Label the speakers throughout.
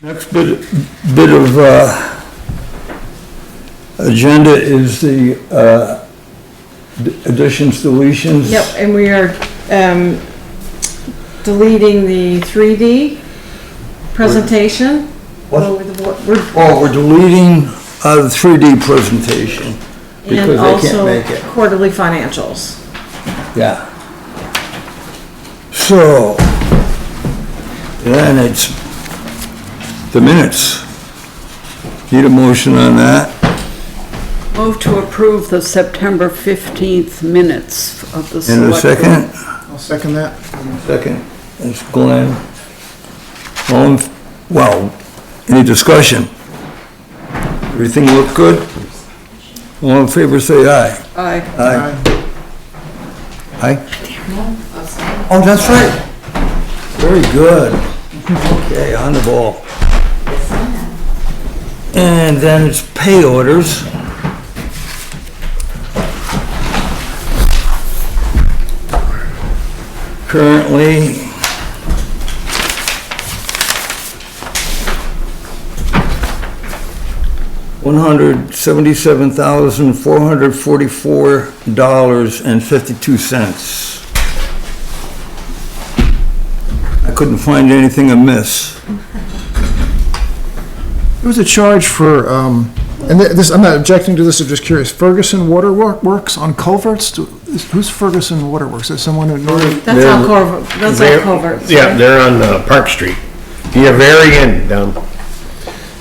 Speaker 1: Next bit of agenda is the additions, deletions.
Speaker 2: Yep, and we are deleting the 3D presentation.
Speaker 1: What?
Speaker 2: We're
Speaker 1: We're deleting the 3D presentation
Speaker 2: and
Speaker 1: because they can't
Speaker 2: also
Speaker 1: make it.
Speaker 2: quarterly financials.
Speaker 1: Yeah. So, then it's the minutes. Need a motion on that?
Speaker 3: Move to approve the September 15th minutes of the
Speaker 1: In a
Speaker 3: select.
Speaker 1: second?
Speaker 4: I'll second that.
Speaker 1: Second, it's Glenn. Well, any discussion? Everything look good? All in favor, say aye.
Speaker 3: Aye.
Speaker 1: Aye. Aye? Oh, that's right. Very good. Okay, on the ball. And then it's pay orders. Currently, $177,444.52. I couldn't find anything amiss.
Speaker 4: There was a charge for, and this, I'm not objecting to this, I'm just curious, Ferguson Water Works on culverts? Who's Ferguson Water Works? Is someone who knows?
Speaker 2: That's all culvert, that's all culverts.
Speaker 5: Yeah,
Speaker 2: right?
Speaker 5: they're on Park Street. Yeah, very end down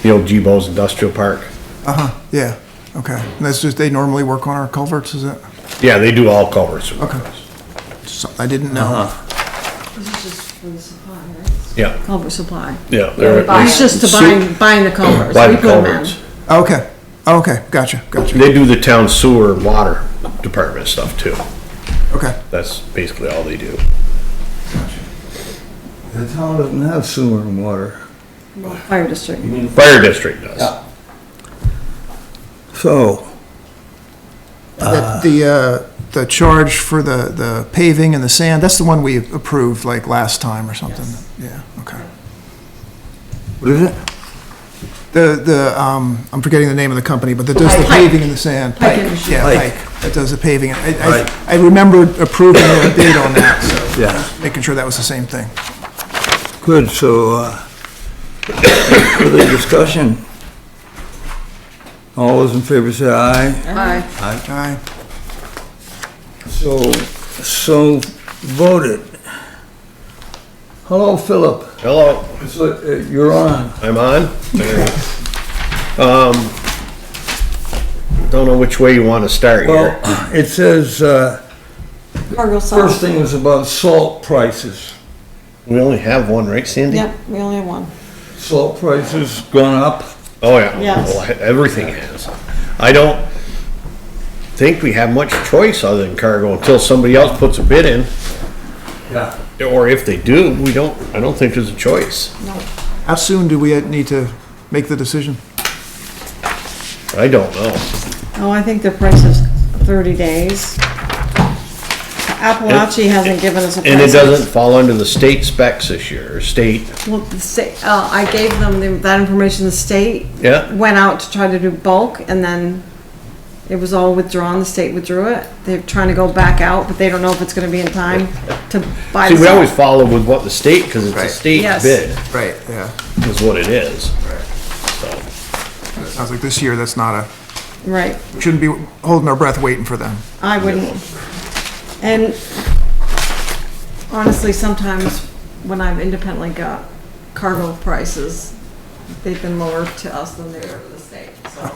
Speaker 5: the old G-Bo's Industrial Park.
Speaker 4: Uh-huh, yeah, okay. And that's just, they normally work on our culverts, is it?
Speaker 5: Yeah, they do all culverts.
Speaker 4: Okay. I didn't know.
Speaker 2: This is just for the supply, right?
Speaker 5: Yeah,
Speaker 2: Culvert supply.
Speaker 5: yeah.
Speaker 2: It's just to buying the culverts.
Speaker 5: Buy
Speaker 2: We
Speaker 5: the
Speaker 2: put them in.
Speaker 5: culverts.
Speaker 4: Okay, okay, gotcha.
Speaker 5: They do the town sewer and water department stuff too.
Speaker 4: Okay.
Speaker 5: That's basically all they do.
Speaker 1: The town doesn't have sewer and water.
Speaker 2: Well, Fire district.
Speaker 5: Fire district does.
Speaker 1: Yeah. So,
Speaker 4: The charge for the paving and the sand, that's the one we approved like last time or something? Yeah, okay.
Speaker 1: what is it?
Speaker 4: I'm forgetting the name of the company, but that does the
Speaker 2: Pike.
Speaker 4: paving and the sand.
Speaker 2: Pike Industries.
Speaker 4: Yeah,
Speaker 1: Pike.
Speaker 4: Pike, that does the paving.
Speaker 1: Right.
Speaker 4: I remember approving a bid on that, so
Speaker 1: Yeah.
Speaker 4: making sure that was the same thing.
Speaker 1: Good, so, further discussion? All those in favor say aye.
Speaker 3: Aye.
Speaker 4: Aye.
Speaker 1: So voted. Hello, Philip.
Speaker 5: Hello,
Speaker 1: So, you're on.
Speaker 5: I'm on. Don't know which way you want to start
Speaker 1: Well,
Speaker 5: here.
Speaker 1: it says,
Speaker 2: Cargill
Speaker 1: first
Speaker 2: salt.
Speaker 1: thing was about salt prices.
Speaker 5: We only have one, right, Sandy?
Speaker 2: Yep, we only have one.
Speaker 1: Salt prices gone up.
Speaker 5: Oh, yeah.
Speaker 2: Yes.
Speaker 5: Well, everything has. I don't think we have much choice other than cargo until somebody else puts a bid in.
Speaker 1: Yeah.
Speaker 5: Or if they do, I don't think there's a choice.
Speaker 4: How soon do we need to make the decision?
Speaker 5: I don't know.
Speaker 2: Oh, I think the price is 30 days. Appalachia hasn't given us a price.
Speaker 5: And it doesn't fall under the state specs this year, or state,
Speaker 2: Well, the state, I gave them that information, the state
Speaker 5: yeah?
Speaker 2: went out to try to do bulk, and then it was all withdrawn, the state withdrew it. They're trying to go back out, but they don't know if it's gonna be in time to buy
Speaker 5: See,
Speaker 2: the
Speaker 5: we always
Speaker 2: salt.
Speaker 5: follow with what the state, because it's a state
Speaker 2: Yes.
Speaker 5: bid,
Speaker 4: Right, yeah.
Speaker 5: is what it is. So,
Speaker 4: Sounds like this year, that's not
Speaker 2: Right,
Speaker 4: we shouldn't be holding our breath waiting for them.
Speaker 2: I wouldn't. And honestly, sometimes when I've independently got cargo prices, they've been lower to us than they are to the state, so.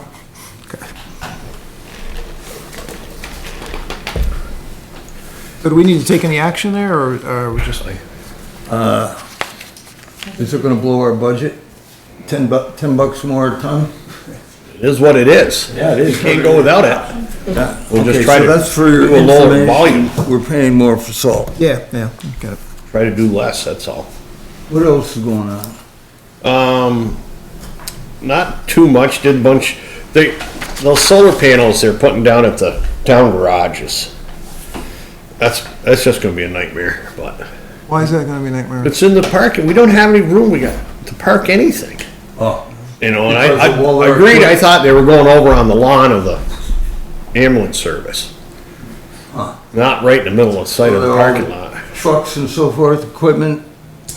Speaker 4: So do we need to take any action there, or are we just like?
Speaker 1: Is it gonna blow our budget? $10 more a ton?
Speaker 5: it is what it is.
Speaker 1: Yeah, it is.
Speaker 5: You can't go without it.
Speaker 1: Yeah.
Speaker 5: We'll just
Speaker 1: Okay,
Speaker 5: try
Speaker 1: so
Speaker 5: to
Speaker 1: that's for your
Speaker 5: do a lower
Speaker 1: information.
Speaker 5: volume.
Speaker 1: We're paying more for salt.
Speaker 4: Yeah, got it.
Speaker 5: Try to do less, that's all.
Speaker 1: What else is going on?
Speaker 5: Not too much, did a bunch, those solar panels they're putting down at the town garages. That's just gonna be a nightmare, but
Speaker 4: Why is that gonna be a nightmare?
Speaker 5: it's in the parking, we don't have any room, we got to park anything.
Speaker 1: Oh,
Speaker 5: You know, and
Speaker 1: Because of all
Speaker 5: I
Speaker 1: their
Speaker 5: agreed, I
Speaker 1: equipment.
Speaker 5: thought they were going over on the lawn of the ambulance service. Not right in the middle of the site of the parking lot.
Speaker 1: trucks and so forth, equipment.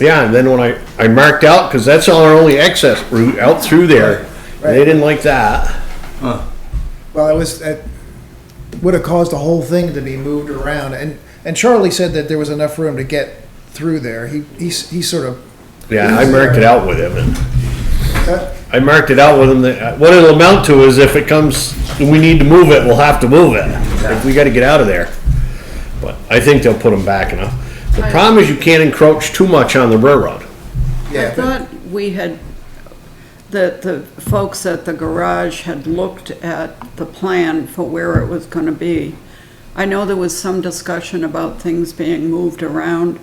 Speaker 5: Yeah, and then when I marked out, cause that's our only access route out through there, they didn't like that.
Speaker 4: Well, it would have caused the whole thing to be moved around, and Charlie said that there was enough room to get through there. He sort of,
Speaker 5: Yeah, I marked it out with him, and
Speaker 4: that-
Speaker 5: I marked it out with him, that, what it'll amount to is if it comes, we need to move it, we'll have to move it. If we gotta get out of there. But I think they'll put them back enough. The problem is you can't encroach too much on the railroad.
Speaker 3: I
Speaker 4: yeah, but
Speaker 3: thought we had, that the folks at the garage had looked at the plan for where it was gonna be. I know there was some discussion about things being moved around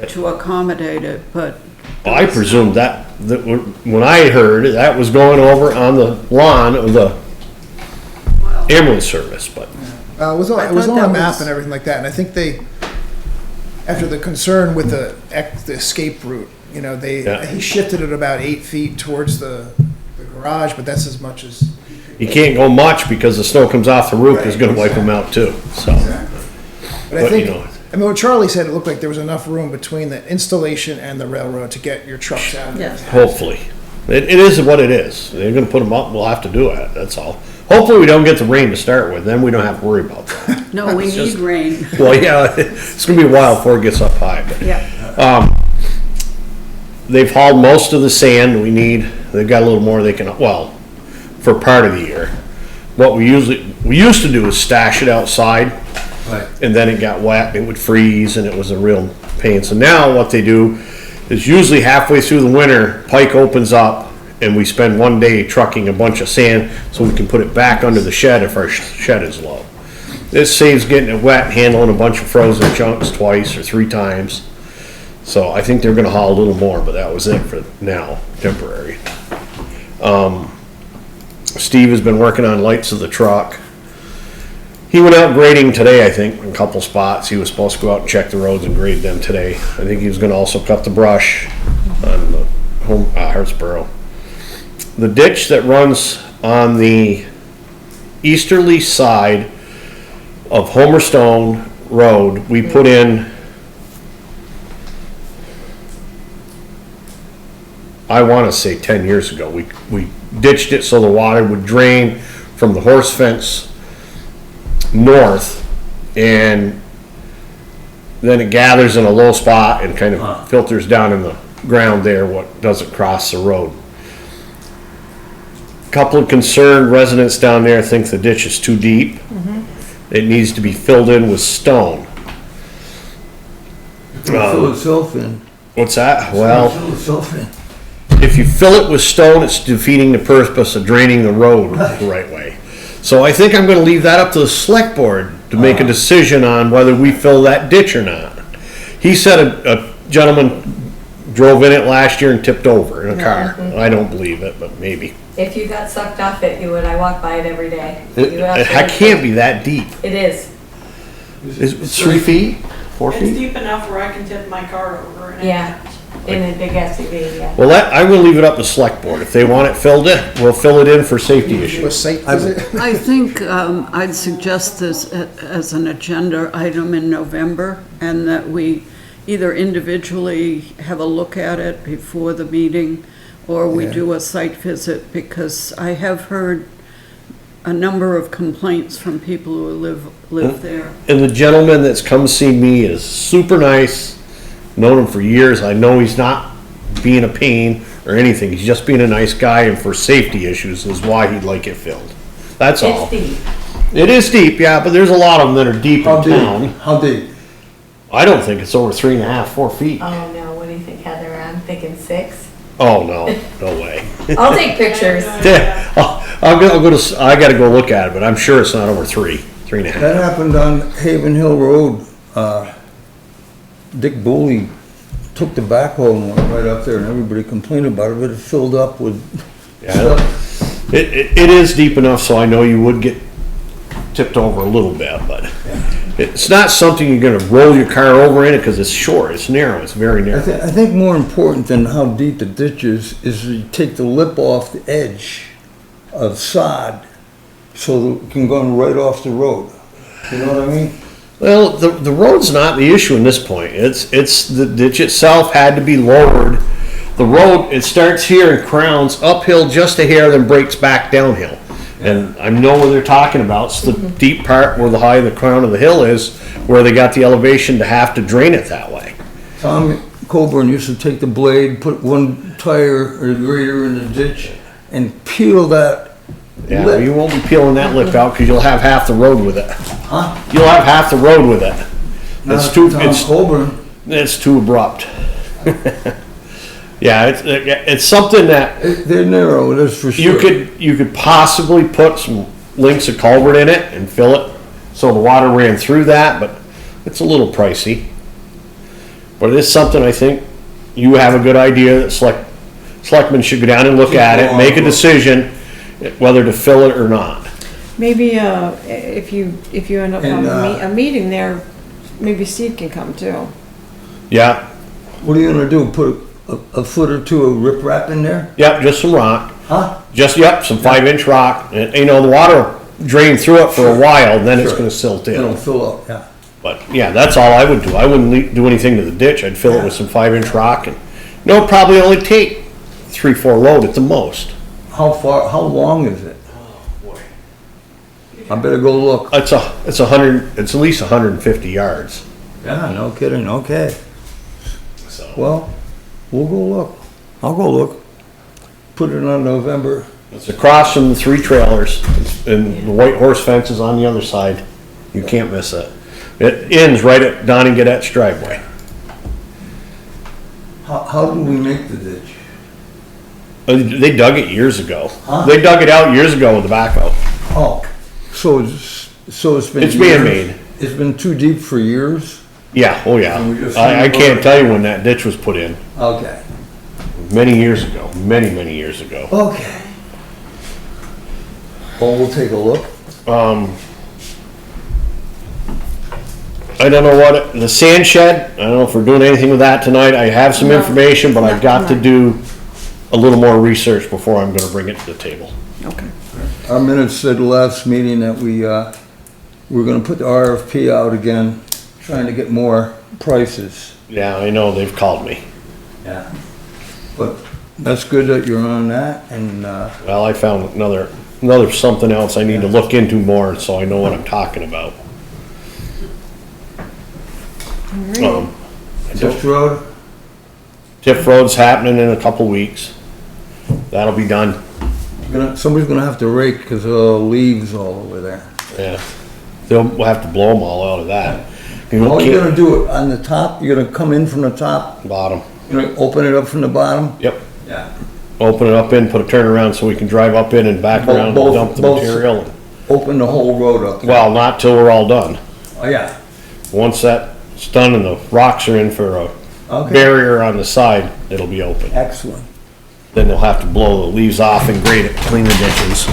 Speaker 3: to accommodate it, but
Speaker 5: I presumed that when I heard, that was going over on the lawn of the ambulance service, but.
Speaker 4: it was on
Speaker 3: I
Speaker 4: a
Speaker 3: thought that
Speaker 4: map
Speaker 3: was-
Speaker 4: and everything like that, and I think they, after the concern with the escape route, you know,
Speaker 5: Yeah.
Speaker 4: he shifted it about 8 feet towards the garage, but that's as much as.
Speaker 5: You can't go much because the snow comes off the roof, is gonna wipe them out too, so.
Speaker 4: But I
Speaker 5: But,
Speaker 4: think,
Speaker 5: you know.
Speaker 4: I mean, what Charlie said, it looked like there was enough room between the installation and the railroad to get your trucks out.
Speaker 2: Yes.
Speaker 5: Hopefully. It is what it is. They're gonna put them up, we'll have to do it, that's all. Hopefully we don't get the rain to start with, then we don't have to worry about that.
Speaker 3: no, we need rain.
Speaker 5: Well, yeah, it's gonna be a while before it gets up high, but.
Speaker 2: Yeah.
Speaker 5: They've hauled most of the sand we need. They've got a little more they can, well, for part of the year. What we used to do is stash it outside,
Speaker 1: Right.
Speaker 5: and then it got wet, it would freeze, and it was a real pain. So now what they do is usually halfway through the winter, Pike opens up, and we spend one day trucking a bunch of sand so we can put it back under the shed if our shed is low. This saves getting it wet, handling a bunch of frozen chunks twice or 3 times. So I think they're gonna haul a little more, but that was it for now, temporary. Steve has been working on lights of the truck. He went out grading today, I think, in a couple spots. He was supposed to go out and check the roads and grade them today. I think he was gonna also cut the brush on the Hartsboro. The ditch that runs on the easterly side of Homer Stone Road, we put in, I want to say 10 years ago, we ditched it so the water would drain from the horse fence north, and then it gathers in a low spot and kind of filters down in the ground there, what doesn't cross the road. Couple of concerned residents down there think the ditch is too deep. It needs to be filled in with stone.
Speaker 1: Fill itself in.
Speaker 5: What's that? Well,
Speaker 1: Fill itself in.
Speaker 5: if you fill it with stone, it's defeating the purpose of draining the road the right way. So I think I'm gonna leave that up to the select board to make a decision on whether we fill that ditch or not. He said a gentleman drove in it last year and tipped over in a car. I don't believe it, but maybe.
Speaker 6: If you got sucked off it, you would. I walk by it every day.
Speaker 5: It can't be that deep.
Speaker 6: It is.
Speaker 5: Is it 3 feet? 4
Speaker 7: It's
Speaker 5: feet?
Speaker 7: deep enough where I can tip my car over and.
Speaker 6: Yeah. In a big SUV, yeah.
Speaker 5: Well, I'm gonna leave it up to select board. If they want it filled in, we'll fill it in for safety
Speaker 4: Do a
Speaker 5: issues.
Speaker 4: site visit.
Speaker 3: I think I'd suggest this as an agenda item in November, and that we either individually have a look at it before the meeting, or we
Speaker 4: Yeah.
Speaker 3: do a site visit, because I have heard a number of complaints from people who live there.
Speaker 5: And the gentleman that's come see me is super nice, known him for years. I know he's not being a pain or anything. He's just being a nice guy, and for safety issues is why he'd like it filled. That's all.
Speaker 6: It's deep.
Speaker 5: It is deep, yeah, but there's a lot of them that are deep
Speaker 1: How
Speaker 5: in town.
Speaker 1: deep? How deep?
Speaker 5: I don't think it's over 3.5, 4 feet.
Speaker 6: Oh no, what do you think, Heather? I'm thinking 6.
Speaker 5: Oh, no, no way.
Speaker 6: I'll take pictures.
Speaker 5: Yeah, I'll go to, I gotta go look at it, but I'm sure it's not over 3.5.
Speaker 1: That happened on Haven Hill Road. Dick Booley took the backhoe and went right up there, and everybody complained about it, but it filled up with
Speaker 5: Yeah, I know.
Speaker 1: stuff.
Speaker 5: It is deep enough, so I know you would get tipped over a little bit, but It's not something you're gonna roll your car over in it, cause it's short, it's narrow, it's very narrow.
Speaker 1: I think more important than how deep the ditch is you take the lip off the edge of sod so that it can go right off the road. You know what I mean?
Speaker 5: Well, the road's not the issue in this point. It's the ditch itself had to be lowered. The road, it starts here and crowns uphill just a hair, then breaks back downhill. And I know what they're talking about. It's the deep part where the high the crown of the hill is, where they got the elevation to have to drain it that way.
Speaker 1: Tom Coburn used to take the blade, put one tire or grader in the ditch and peel that
Speaker 5: Yeah,
Speaker 1: lip.
Speaker 5: you won't be peeling that lip out because you'll have half the road with it.
Speaker 1: Huh?
Speaker 5: You'll have half the road with it. It's too,
Speaker 1: Tom Coburn.
Speaker 5: it's too abrupt. Yeah, it's something that
Speaker 1: They're narrow, that's for sure.
Speaker 5: you could possibly put some links of culvert in it and fill it so the water ran through that, but it's a little pricey. But it is something I think you have a good idea that selectmen should go down and look at it, make a decision whether to fill it or not.
Speaker 2: Maybe, if you end up
Speaker 1: And,
Speaker 2: having a meeting there, maybe Steve can come too.
Speaker 5: Yeah,
Speaker 1: What are you gonna do, put a foot or two of riprap in there?
Speaker 5: yep, just some rock.
Speaker 1: Huh?
Speaker 5: Just, yep, some 5-inch rock, and, you know, the water will drain through it for a while, then it's
Speaker 1: Sure.
Speaker 5: gonna silt
Speaker 1: It'll
Speaker 5: in.
Speaker 1: fill up, yeah.
Speaker 5: But, yeah, that's all I would do. I wouldn't do anything to the ditch. I'd fill it with some 5-inch rock and, you know, it'd probably only take 3-4 load at the most.
Speaker 1: How long is it? I better go look.
Speaker 5: It's at least 150 yards.
Speaker 1: Yeah, no kidding, okay.
Speaker 5: So,
Speaker 1: Well, we'll go look. I'll go look. Put it on November.
Speaker 5: it's across from the 3 trailers, and the white horse fence is on the other side. You can't miss it. It ends right at Donnie Gadet's driveway.
Speaker 1: How do we make the ditch?
Speaker 5: They dug it years ago.
Speaker 1: Huh?
Speaker 5: They dug it out years ago with the backhoe.
Speaker 1: Oh, so it's been.
Speaker 5: It's
Speaker 1: years?
Speaker 5: man-made.
Speaker 1: It's been too deep for years?
Speaker 5: Yeah, oh yeah.
Speaker 1: And we just-
Speaker 5: I can't tell you when that ditch was put in.
Speaker 1: Okay.
Speaker 5: Many years ago, many years ago.
Speaker 1: Okay. Well, we'll take a look.
Speaker 5: I don't know what, the sand shed, I don't know if we're doing anything with that tonight. I have some
Speaker 2: No,
Speaker 5: information, but I've
Speaker 2: not
Speaker 5: got to
Speaker 2: tonight.
Speaker 5: do a little more research before I'm gonna bring it to the table.
Speaker 2: Okay.
Speaker 1: Our minutes said the last meeting that we're gonna put the RFP out again, trying to get more prices.
Speaker 5: Yeah, I know, they've called me.
Speaker 1: Yeah. But that's good that you're on that, and,
Speaker 5: Well, I found another something else I need to look into more, so I know what I'm talking about.
Speaker 1: Tift Road,
Speaker 5: Tiff Road's happening in a couple weeks. That'll be done.
Speaker 1: somebody's gonna have to rake, because there are leaves all over there.
Speaker 5: Yeah. We'll have to blow them all out of that. You
Speaker 1: Oh, you're
Speaker 5: can't-
Speaker 1: gonna do it on the top, you're gonna come in from the top,
Speaker 5: Bottom.
Speaker 1: you're gonna open it up from the bottom?
Speaker 5: Yep.
Speaker 1: Yeah.
Speaker 5: Open it up in, put a turnaround so we can drive up in and back around and
Speaker 1: Both-
Speaker 5: dump the
Speaker 1: both-
Speaker 5: material.
Speaker 1: Open the whole road up.
Speaker 5: Well, not till we're all done.
Speaker 1: Oh, yeah.
Speaker 5: Once that's done and the rocks are in for a
Speaker 1: Okay.
Speaker 5: barrier on the side, it'll be open.
Speaker 1: Excellent.
Speaker 5: Then they'll have to blow the leaves off and grade it, clean the ditches.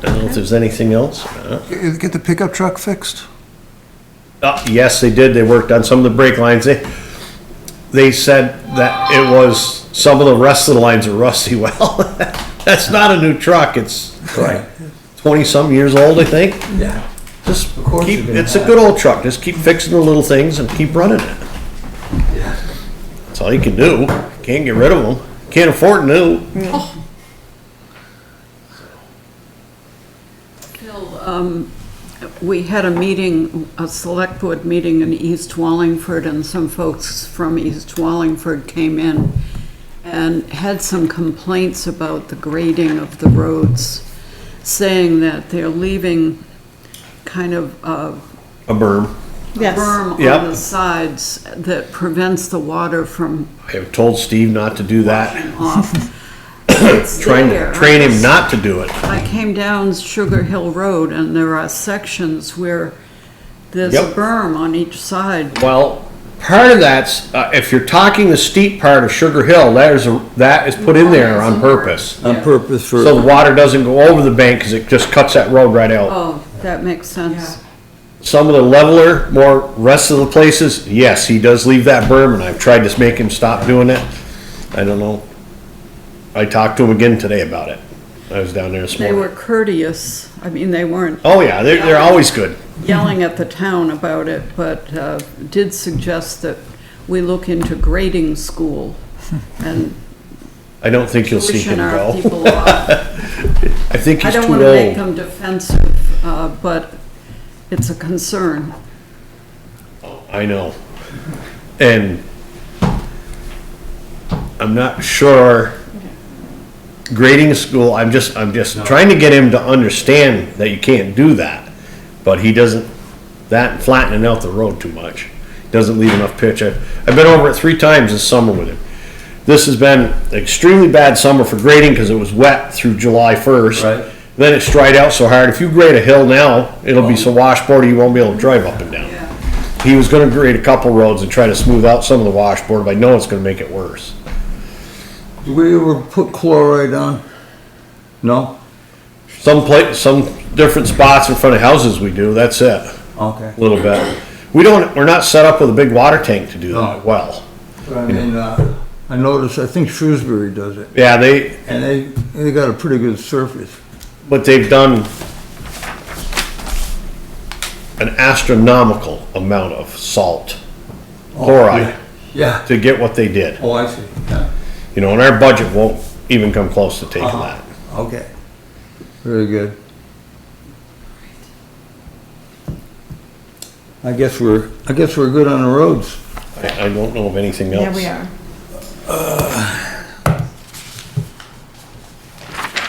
Speaker 5: I don't know if there's anything else.
Speaker 4: Get the pickup truck fixed?
Speaker 5: Yes, they did. They worked on some of the brake lines. They said that it was, some of the rest of the lines are rusty. Well, that's not a new truck. It's
Speaker 1: Right.
Speaker 5: 20-some years old, I think.
Speaker 1: Yeah.
Speaker 5: Just
Speaker 1: course
Speaker 5: keep,
Speaker 1: you're gonna
Speaker 5: it's a
Speaker 1: have-
Speaker 5: good old truck. Just keep fixing the little things and keep running it. That's all you can do. Can't get rid of them. Can't afford new.
Speaker 3: We had a meeting, a select board meeting in East Wallingford, and some folks from East Wallingford came in and had some complaints about the grading of the roads, saying that they're leaving kind of a
Speaker 5: A berm.
Speaker 2: Yes.
Speaker 3: berm
Speaker 5: Yep.
Speaker 3: on the sides that prevents the water from
Speaker 5: I have told Steve not to do that.
Speaker 3: off. It's
Speaker 5: Trying
Speaker 3: there.
Speaker 5: to train him not to do it.
Speaker 3: I came down Sugar Hill Road, and there are sections where there's a
Speaker 5: Yep.
Speaker 3: berm on each side.
Speaker 5: Well, Part of that's, if you're talking the steep part of Sugar Hill, that is put in there on purpose.
Speaker 1: On purpose for.
Speaker 5: So the water doesn't go over the bank, cause it just cuts that road right out.
Speaker 3: Oh, that makes sense.
Speaker 5: Some of the leveler, more rest of the places, yes, he does leave that berm, and I've tried to make him stop doing it. I don't know. I talked to him again today about it. I was down there this
Speaker 3: They
Speaker 5: morning.
Speaker 3: were courteous. I mean, they weren't
Speaker 5: Oh, yeah, they're always good.
Speaker 3: yelling at the town about it, but did suggest that we look into grading school and
Speaker 5: I don't think you'll see him
Speaker 3: tuition our
Speaker 5: go.
Speaker 3: people off.
Speaker 5: I think
Speaker 3: I
Speaker 5: he's
Speaker 3: don't
Speaker 5: too
Speaker 3: want to make
Speaker 5: old.
Speaker 3: them defensive, but it's a concern.
Speaker 5: I know. And I'm not sure grading school, I'm just trying to get him to understand that you can't do that. But he doesn't, that and flattening out the road too much. Doesn't leave enough pitch. I've been over it 3 times this summer with him. This has been an extremely bad summer for grading because it was wet through July 1st.
Speaker 1: Right.
Speaker 5: Then it's dried out so hard. If you grade a hill now, it'll be so washboardy you won't be able to drive up and down. He was gonna grade a couple roads and try to smooth out some of the washboard, but I know it's gonna make it worse.
Speaker 1: Do we ever put chloride on? No?
Speaker 5: Some different spots in front of houses we do, that's it,
Speaker 1: Okay.
Speaker 5: a little bit. We're not set up with a big water tank to do that well.
Speaker 1: But I mean, I noticed, I think Shrewsbury does it,
Speaker 5: Yeah,
Speaker 1: and they got a pretty good surface.
Speaker 5: but they've done an astronomical amount of salt, chloride,
Speaker 1: Yeah.
Speaker 5: to get what they did.
Speaker 1: Oh, I see, yeah.
Speaker 5: You know, and our budget won't even come close to taking
Speaker 1: Uh-huh.
Speaker 5: that.
Speaker 1: Okay. Very good. I guess we're good on the roads.
Speaker 5: I don't know of anything else.
Speaker 2: Yeah, we are.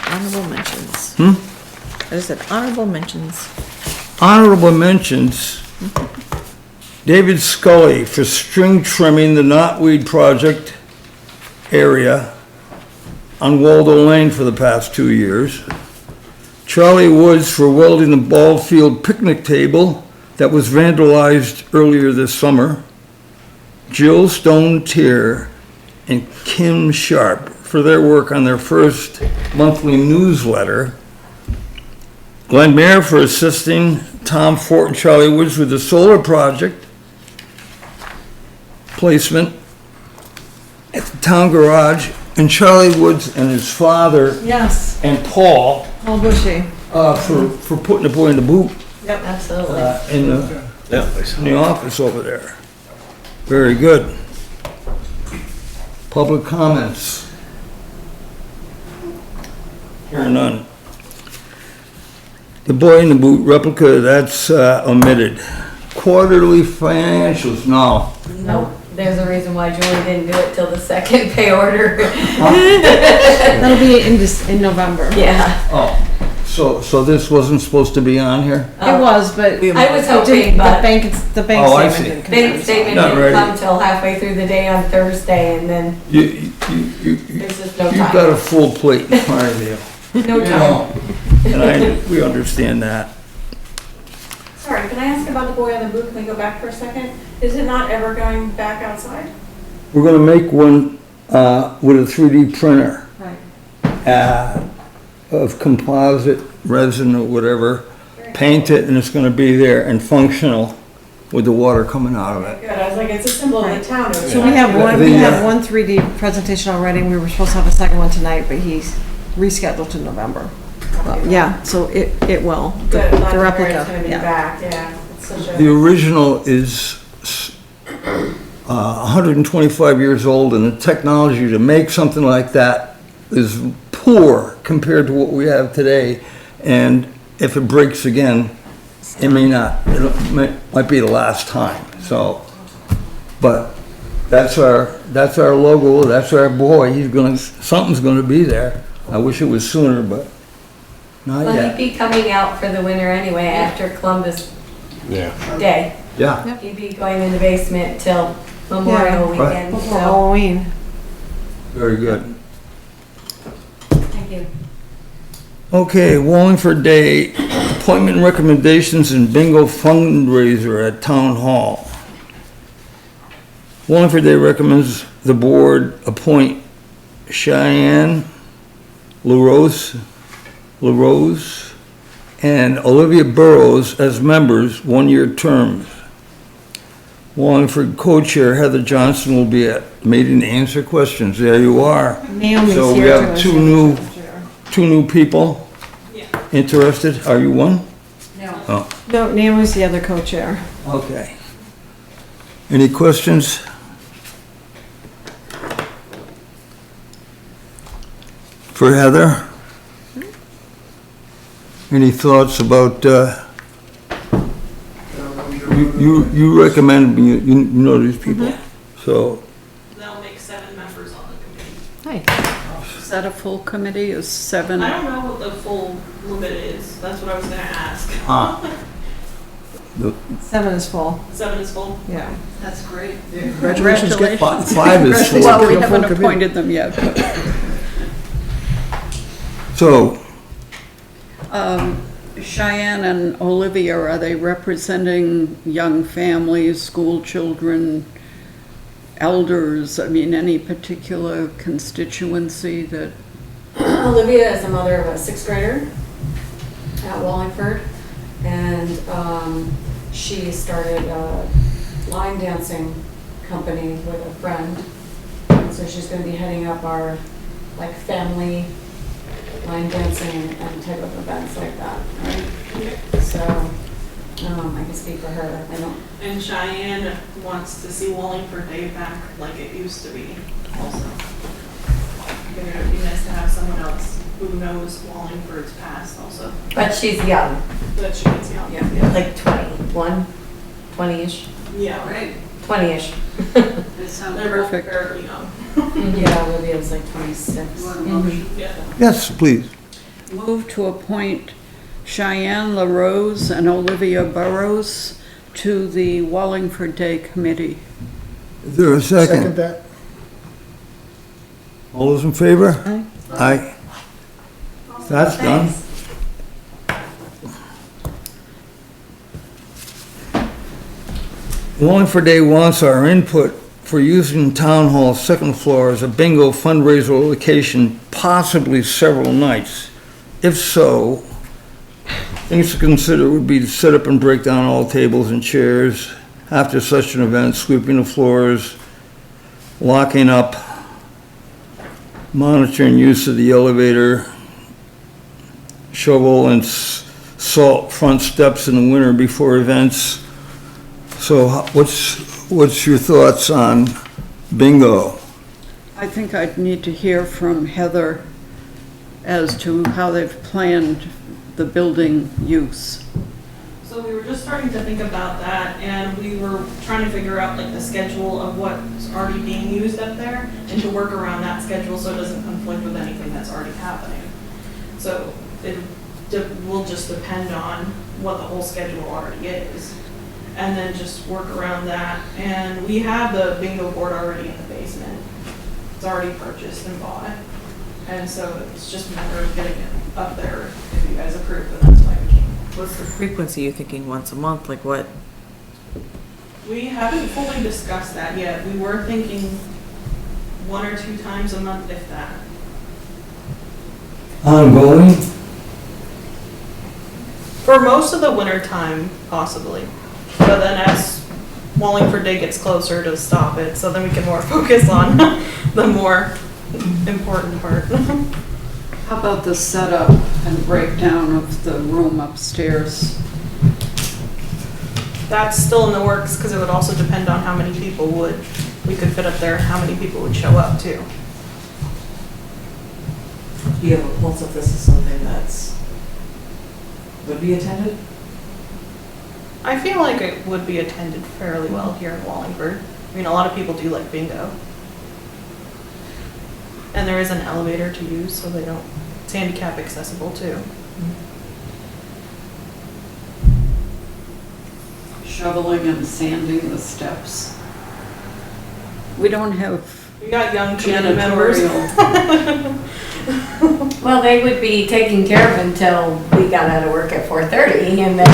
Speaker 2: Honorable mentions. I just said honorable mentions.
Speaker 1: Honorable mentions, David Scully for string trimming the knotweed project area on Waldo Lane for the past 2 years. Charlie Woods for welding the ball field picnic table that was vandalized earlier this summer. Jill Stone Tier and Kim Sharp for their work on their first monthly newsletter. Glenn Mayer for assisting Tom Fort and Charlie Woods with the solar project placement at the town garage, and Charlie Woods and his father
Speaker 2: Yes.
Speaker 1: and Paul
Speaker 2: Paul Bushy.
Speaker 1: for putting the boy in the boot
Speaker 6: Yep, absolutely.
Speaker 5: Yeah,
Speaker 1: in the office over there. Very good. Public comments? Hear none. The boy in the boot replica, that's omitted. Quarterly financials, no.
Speaker 6: No, there's a reason why Julie didn't do it till the second pay order.
Speaker 2: That'll be in November.
Speaker 6: Yeah,
Speaker 1: Oh, so this wasn't supposed to be on here?
Speaker 2: It was, but.
Speaker 6: I was
Speaker 2: it
Speaker 6: hoping,
Speaker 2: didn't-
Speaker 6: but
Speaker 2: The bank
Speaker 1: Oh, I
Speaker 2: statement
Speaker 1: see.
Speaker 2: didn't come
Speaker 6: bank
Speaker 2: in, so-
Speaker 6: statement
Speaker 1: Not
Speaker 6: didn't
Speaker 1: ready.
Speaker 6: come till halfway through the day on Thursday, and then
Speaker 1: You
Speaker 6: there's just no
Speaker 1: you've got a
Speaker 6: time.
Speaker 1: full plate in front of you.
Speaker 6: No time.
Speaker 1: And we understand that.
Speaker 7: Sorry, can I ask about the boy on the boot? Can we go back for a second? Is it not ever going back outside?
Speaker 1: We're gonna make one, with a 3D printer,
Speaker 7: Right.
Speaker 1: of composite resin or whatever, paint it, and it's gonna be there and functional with the water coming out of it.
Speaker 7: Good, I was like, it's a symbol of the town.
Speaker 2: So we have one 3D presentation already, and we were supposed to have a second one tonight, but he's rescheduled to November. Yeah, so it will,
Speaker 7: Good, glad
Speaker 2: the
Speaker 7: to hear
Speaker 2: replica,
Speaker 7: it's gonna be
Speaker 2: yeah.
Speaker 7: back, yeah. It's such
Speaker 1: The
Speaker 7: a,
Speaker 1: original is 125 years old, and the technology to make something like that is poor compared to what we have today. And if it breaks again, it may not, might be the last time, so. But that's our logo, that's our boy, something's gonna be there. I wish it was sooner, but not
Speaker 6: Well,
Speaker 1: yet.
Speaker 6: he'd be coming out for the winter anyway after Columbus
Speaker 5: yeah.
Speaker 6: Day.
Speaker 1: Yeah,
Speaker 6: He'd be going in the basement till Memorial
Speaker 2: Yeah.
Speaker 6: Weekend,
Speaker 2: Before
Speaker 6: so,
Speaker 2: Halloween.
Speaker 1: very good.
Speaker 6: thank you.
Speaker 1: Okay, Wallingford Day, appointment recommendations and bingo fundraiser at Town Hall. Wallingford Day recommends the board appoint Cheyenne LaRose and Olivia Burrows as members, one-year terms. Wallingford co-chair Heather Johnson will be at meeting to answer questions. There you are.
Speaker 2: Naomi's
Speaker 1: So we
Speaker 2: here
Speaker 1: have
Speaker 2: to
Speaker 1: two new people interested. Are you one?
Speaker 6: No.
Speaker 1: Oh,
Speaker 2: No, Naomi's the other co-chair.
Speaker 1: okay. Any questions? For Heather? Any thoughts about, you recommend, you know these people, so,
Speaker 7: That'll make 7 members on the committee.
Speaker 2: Hey.
Speaker 3: Is that a full committee? Is 7?
Speaker 7: I don't know what the full limit is. That's what I was gonna ask.
Speaker 2: 7 is full,
Speaker 7: 7 is full?
Speaker 2: yeah.
Speaker 3: That's great.
Speaker 4: Congratulations.
Speaker 1: five is full.
Speaker 3: Well, we
Speaker 4: Full
Speaker 3: haven't
Speaker 4: committee.
Speaker 3: appointed them yet, but,
Speaker 1: So,
Speaker 3: Cheyenne and Olivia, are they representing young families, school children, elders? I mean, any particular constituency that,
Speaker 6: Olivia is the mother of a 6th grader at Wallingford, and she started a line dancing company with a friend. And so she's going to be heading up our like family line dancing and type of events like that, right? So I can speak for her. I don't.
Speaker 7: And Cheyenne wants to see Wallingford Day back like it used to be also. I figured it'd be nice to have someone else who knows Wallingford's past also.
Speaker 6: But she's young,
Speaker 7: That she gets young.
Speaker 6: yeah, like 21, 20-ish,
Speaker 7: Yeah, right.
Speaker 6: 20-ish.
Speaker 3: it sounds
Speaker 7: They're both
Speaker 3: perfect.
Speaker 7: fairly young.
Speaker 6: Yeah, Olivia's like 26.
Speaker 7: Yeah.
Speaker 1: yes, please.
Speaker 3: Move to appoint Cheyenne LaRose and Olivia Burrows to the Wallingford Day Committee.
Speaker 1: Is there a
Speaker 4: Second
Speaker 1: second?
Speaker 4: that.
Speaker 1: All those in favor?
Speaker 2: Aye.
Speaker 1: Aye. That's done. Wallingford Day wants our input for using Town Hall's second floor as a bingo fundraiser location, possibly several nights. If so, things to consider would be to set up and break down all tables and chairs after such an event, sweeping the floors, locking up, monitoring use of the elevator, shovel and salt front steps in the winter before events. So what's your thoughts on bingo?
Speaker 3: I think I'd need to hear from Heather as to how they've planned the building use.
Speaker 7: So we were just starting to think about that, and we were trying to figure out like the schedule of what's already being used up there, and to work around that schedule so it doesn't conflict with anything that's already happening. So it will just depend on what the whole schedule already is, and then just work around that. And we have the bingo board already in the basement. It's already purchased and bought, and so it's just a matter of getting it up there if you guys approve, and that's why we came.
Speaker 8: What's the frequency you thinking, once a month, like what?
Speaker 7: We haven't fully discussed that yet. We were thinking 1 or 2 times a month, if that.
Speaker 1: Ongoing?
Speaker 7: For most of the winter time, possibly. But then as Wallingford Day gets closer, to stop it, so then we can more focus on the more important part.
Speaker 3: How about the setup and breakdown of the room upstairs?
Speaker 7: That's still in the works, because it would also depend on how many people we could fit up there, how many people would show up too.
Speaker 8: Do you have a pulse if this is something would be attended?
Speaker 7: I feel like it would be attended fairly well here in Wallingford. I mean, a lot of people do like bingo. And there is an elevator to use, so it's handicap accessible too.
Speaker 3: Shoveling and sanding the steps. We don't have
Speaker 7: We got young community members.
Speaker 3: janitorial.
Speaker 6: Well, they would be taken care of until we got out of work at 4:30, and then,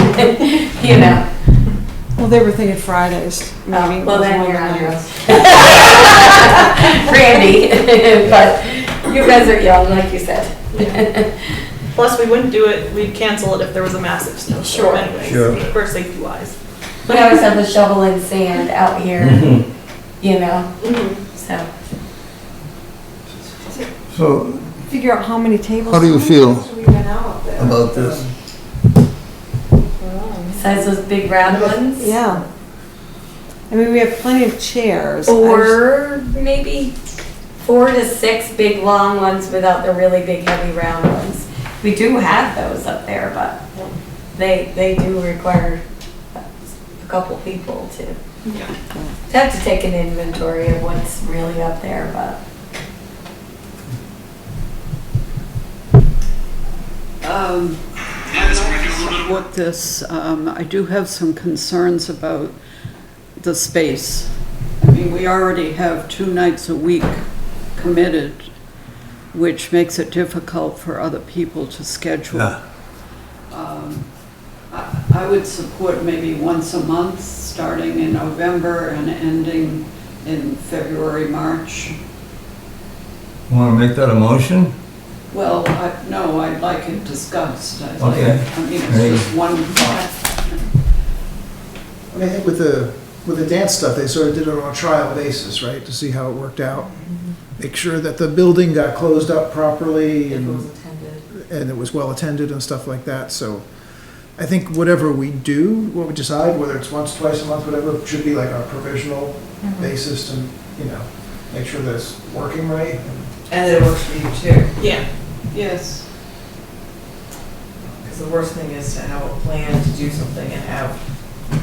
Speaker 2: Well, they were thinking Fridays, maybe.
Speaker 6: Well, then
Speaker 2: was
Speaker 6: you're
Speaker 2: one
Speaker 6: on
Speaker 2: of
Speaker 6: your
Speaker 2: them.
Speaker 6: own. Randy, but you guys are young, like you said.
Speaker 7: Plus, we wouldn't do it, we'd cancel it if there was a massive snowstorm
Speaker 6: Sure.
Speaker 7: anyways,
Speaker 1: Sure.
Speaker 7: for safety wise.
Speaker 6: We always have the shovel and sand out here, you know, so.
Speaker 1: So,
Speaker 2: Figure out how many tables.
Speaker 1: how do you feel
Speaker 6: We've been out up there.
Speaker 1: about this?
Speaker 6: Besides those big round ones?
Speaker 2: Yeah. I mean, we have plenty of chairs.
Speaker 6: Or maybe 4 to 6 big long ones without the really big heavy round ones. We do have those up there, but they do require a couple people to have to take an inventory of what's really up there, but.
Speaker 3: With this, I do have some concerns about the space. I mean, we already have 2 nights a week committed, which makes it difficult for other people to schedule.
Speaker 1: Yeah.
Speaker 3: I would support maybe once a month, starting in November and ending in February, March.
Speaker 1: Want to make that a motion?
Speaker 3: Well, no, I'd like it discussed. I
Speaker 1: Okay.
Speaker 3: mean,
Speaker 1: Hey.
Speaker 3: it's just one thought.
Speaker 4: I mean, I think with the dance stuff, they sort of did it on a trial basis, right, to see how it worked out. Make sure that the building got closed up properly and it was well attended and stuff like that, so I think whatever we do, what we decide, whether it's once, twice a month, whatever, should be like on a provisional basis to, make sure that it's working right.
Speaker 8: And that it works for you too.
Speaker 7: Yeah.
Speaker 3: Yes.
Speaker 8: Because the worst thing is to have a plan to do something and have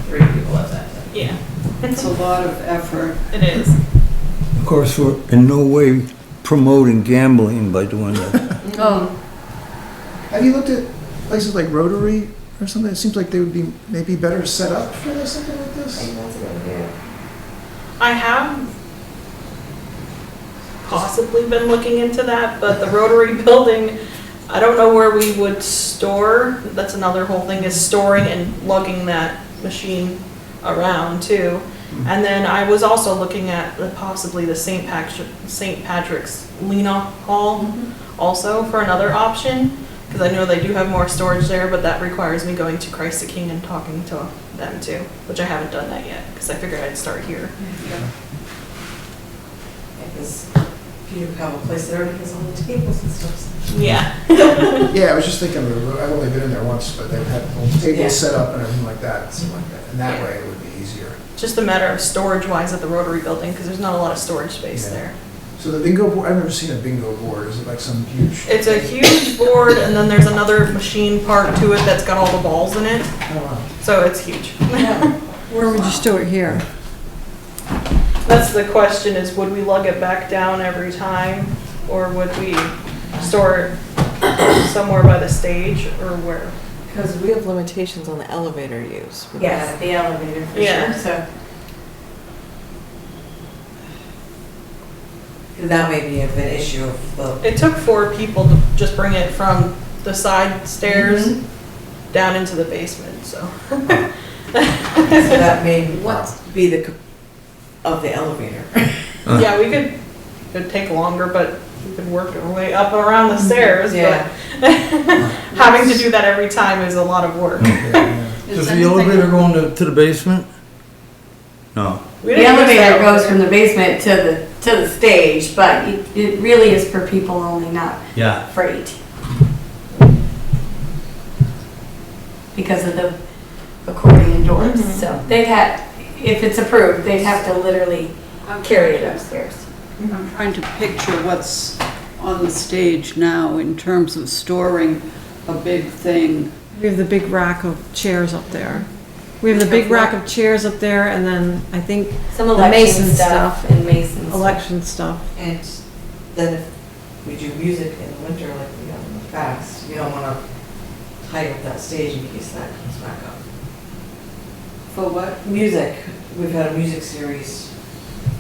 Speaker 8: 3 people at that time.
Speaker 7: Yeah,
Speaker 3: It's a lot of effort.
Speaker 7: it is.
Speaker 1: Of course, we're in no way promoting gambling by doing that.
Speaker 3: Oh.
Speaker 4: Have you looked at places like Rotary or something? It seems like they would be maybe better set up for something like this.
Speaker 6: That's a good idea.
Speaker 7: I have possibly been looking into that, but the Rotary building, I don't know where we would store. That's another whole thing, is storing and lugging that machine around too. And then I was also looking at possibly the St. Patrick's Lena Hall also for another option, because I know they do have more storage there, but that requires me going to Christ the King and talking to them too, which I haven't done that yet, because I figured I'd start here.
Speaker 8: Because you have a place that already has all the tables and stuff.
Speaker 7: Yeah.
Speaker 4: Yeah, I was just thinking, I've only been in there once, but they've had
Speaker 8: Yeah.
Speaker 4: tables set up and everything like that, and that way it would be easier.
Speaker 7: Just a matter of storage wise at the Rotary building, because there's not a lot of storage space
Speaker 4: Yeah.
Speaker 7: there.
Speaker 4: So the bingo board, I've never seen a bingo board, is it like some huge?
Speaker 7: It's a huge board, and then there's another machine part to it that's got all the balls in it,
Speaker 4: Oh, wow.
Speaker 7: so it's huge.
Speaker 2: Where would you store it here?
Speaker 7: That's the question, is would we lug it back down every time, or would we store it somewhere by the stage, or where?
Speaker 8: Because we have limitations on the elevator use.
Speaker 6: Yes, the elevator for
Speaker 7: Yeah.
Speaker 6: sure, so.
Speaker 8: That may be an issue of the,
Speaker 7: It took 4 people to just bring it from the side stairs down into the basement, so.
Speaker 8: so that may be the, of the elevator.
Speaker 7: Yeah, we it'd take longer, but we could work our way up and around the stairs,
Speaker 8: Yeah.
Speaker 7: but having to do that every time is a lot of work.
Speaker 1: Does the elevator go into the basement? No.
Speaker 7: We
Speaker 6: The
Speaker 7: didn't use
Speaker 6: elevator
Speaker 7: that
Speaker 6: goes from the basement to the stage, but it really is for people only, not
Speaker 1: Yeah.
Speaker 6: freight. Because of the accordion doors, so they'd have, if it's approved, they'd have to literally carry it upstairs.
Speaker 3: I'm trying to picture what's on the stage now in terms of storing a big thing.
Speaker 2: We have the big rack of chairs up there. We have the big rack of chairs up there, and then I think
Speaker 6: Some
Speaker 2: the
Speaker 6: election
Speaker 2: Mason
Speaker 6: stuff and Mason stuff.
Speaker 2: election stuff.
Speaker 8: And then if we do music in the winter like we have in the past, you don't want to tie up that stage in case that comes back up.
Speaker 3: For what?
Speaker 8: Music, we've had a music series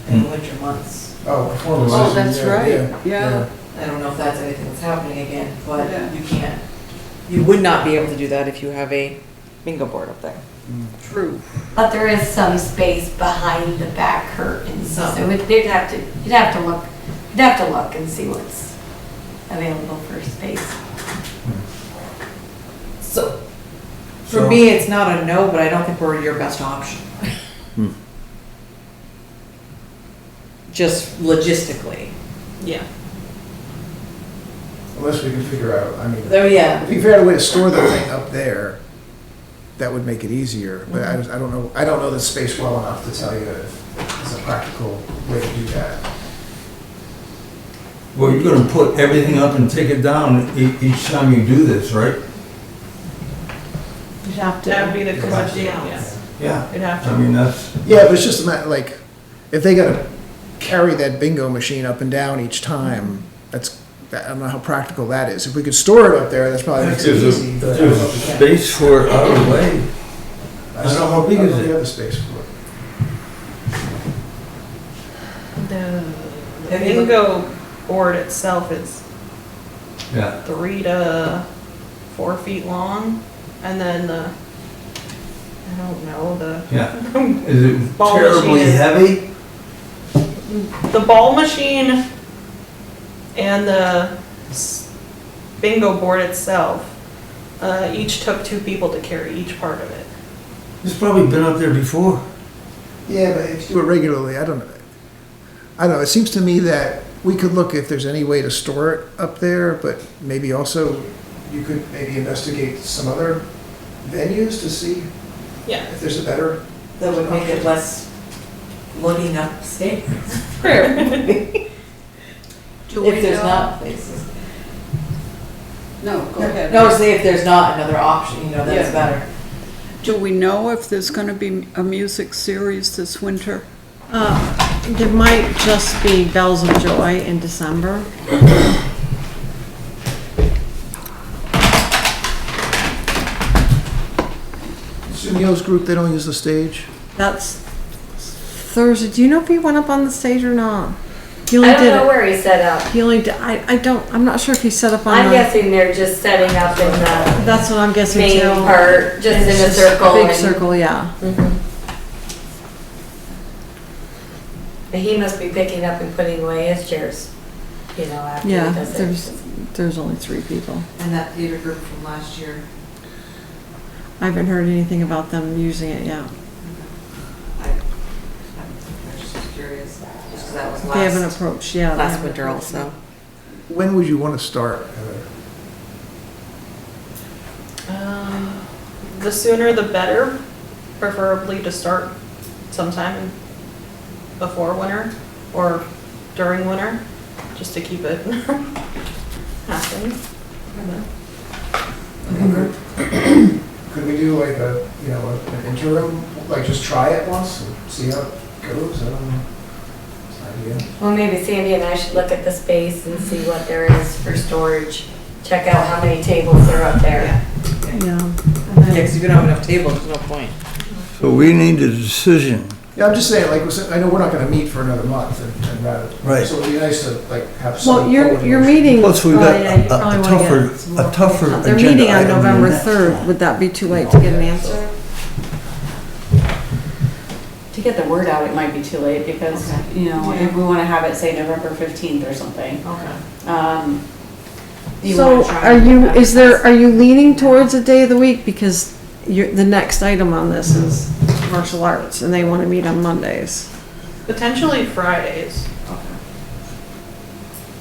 Speaker 8: in the winter months.
Speaker 4: Oh, performance.
Speaker 3: Oh, that's
Speaker 4: Yeah,
Speaker 3: right, yeah.
Speaker 8: I don't know if that's anything that's happening again, but
Speaker 3: Yeah.
Speaker 8: you can't, you would not be able to do that if you have a bingo board up there.
Speaker 3: True.
Speaker 9: But there is some space behind the back curtains, so
Speaker 8: Some.
Speaker 9: you'd have to look and see what's available for space.
Speaker 8: So, for me, it's not a no, but I don't think we're your best option. Just logistically.
Speaker 7: Yeah.
Speaker 4: Unless we can figure out, I mean,
Speaker 8: Though, yeah.
Speaker 4: if we figure out a way to store the thing up there, that would make it easier, but I don't know the space well enough to tell you if it's a practical way to do that.
Speaker 1: Well, you're gonna put everything up and take it down each time you do this, right?
Speaker 2: You'd have
Speaker 7: That would
Speaker 2: to,
Speaker 7: be the correct, yeah.
Speaker 1: Yeah.
Speaker 7: It'd have
Speaker 1: I
Speaker 7: to.
Speaker 1: mean, that's,
Speaker 4: Yeah, but it's just a matter, like, if they gotta carry that bingo machine up and down each time, I don't know how practical that is. If we could store it up there, that's probably makes it easy. but I don't know if we can.
Speaker 1: space for it out of the way.
Speaker 4: I don't know how big is it? We have the space for it.
Speaker 7: The
Speaker 8: Have you looked-
Speaker 7: bingo board itself is
Speaker 1: Yeah.
Speaker 7: 3 to 4 feet long, and then I don't know,
Speaker 1: Yeah. Is it
Speaker 7: Ball
Speaker 1: terribly
Speaker 7: machine is-
Speaker 1: heavy?
Speaker 7: the ball machine and the bingo board itself, each took 2 people to carry each part of it.
Speaker 1: It's probably been up there before.
Speaker 4: Yeah, but if you do it regularly, I don't know. It seems to me that we could look if there's any way to store it up there, but maybe also you could maybe investigate some other venues to see
Speaker 7: Yeah.
Speaker 4: if there's a better.
Speaker 8: That would make it less looking upstairs.
Speaker 3: Do we
Speaker 8: If there's
Speaker 3: know-
Speaker 8: not places.
Speaker 3: No, go ahead.
Speaker 8: No, say if there's not another option, that's
Speaker 3: Yeah.
Speaker 8: better.
Speaker 3: Do we know if there's gonna be a music series this winter?
Speaker 2: there might just be Bells of Joy in December.
Speaker 4: Sunio's group, they don't use the stage?
Speaker 2: That's Thursday. Do you know if he went up on the stage or not? He
Speaker 9: I
Speaker 2: only
Speaker 9: don't
Speaker 2: did
Speaker 9: know
Speaker 2: it.
Speaker 9: where he set up.
Speaker 2: He only did, I'm not sure if he set up on
Speaker 9: I'm
Speaker 2: the,
Speaker 9: guessing they're just setting up in the
Speaker 2: that's what I'm guessing
Speaker 9: main
Speaker 2: too.
Speaker 9: part, just
Speaker 2: And
Speaker 9: in
Speaker 2: it's
Speaker 9: a
Speaker 2: just
Speaker 9: circle.
Speaker 2: Big
Speaker 9: and-
Speaker 2: circle, yeah.
Speaker 9: Mhm. But he must be picking up and putting away his chairs, after he
Speaker 2: Yeah,
Speaker 9: does it.
Speaker 2: there's only 3 people.
Speaker 8: And that theater group from last year.
Speaker 2: I haven't heard anything about them using it yet.
Speaker 8: I just was curious, just 'cause that was
Speaker 2: They haven't
Speaker 8: last
Speaker 2: approached, yeah. they haven't
Speaker 8: winter
Speaker 2: approached me.
Speaker 8: also.
Speaker 4: When would you want to start, Heather?
Speaker 7: The sooner the better, preferably to start sometime before winter or during winter, just to keep it happening.
Speaker 4: Could we do like an interim, like just try it once and see how it goes? I don't know. It's an idea.
Speaker 9: Well, maybe Sandy and I should look at the space and see what there is for storage. Check out how many tables are up there.
Speaker 2: Yeah.
Speaker 8: Yeah, because if you don't have enough tables, there's no point.
Speaker 1: So we need a decision.
Speaker 4: Yeah, I'm just saying, I know we're not gonna meet for another month and rather.
Speaker 1: Right.
Speaker 4: So it'd be nice to have some.
Speaker 2: Well, your
Speaker 4: forward
Speaker 2: meeting.
Speaker 1: Plus, we've
Speaker 2: oh,
Speaker 1: got
Speaker 2: yeah, you
Speaker 1: a
Speaker 2: probably wanna
Speaker 1: tougher,
Speaker 2: get some more-
Speaker 1: a tougher
Speaker 2: They're
Speaker 1: agenda
Speaker 2: meeting on
Speaker 1: item than
Speaker 2: November
Speaker 1: that.
Speaker 2: 3rd. Would that be too late to get an answer?
Speaker 10: To get the word out, it might be too late because, if we want to have it say November 15th or something.
Speaker 8: Okay.
Speaker 10: You
Speaker 2: So
Speaker 10: wanna try
Speaker 2: are
Speaker 10: and
Speaker 2: you,
Speaker 10: get that
Speaker 2: is there,
Speaker 10: passed.
Speaker 2: are you leaning towards a day of the week? Because the next item on this is martial arts and they want to meet on Mondays.
Speaker 7: Potentially Fridays,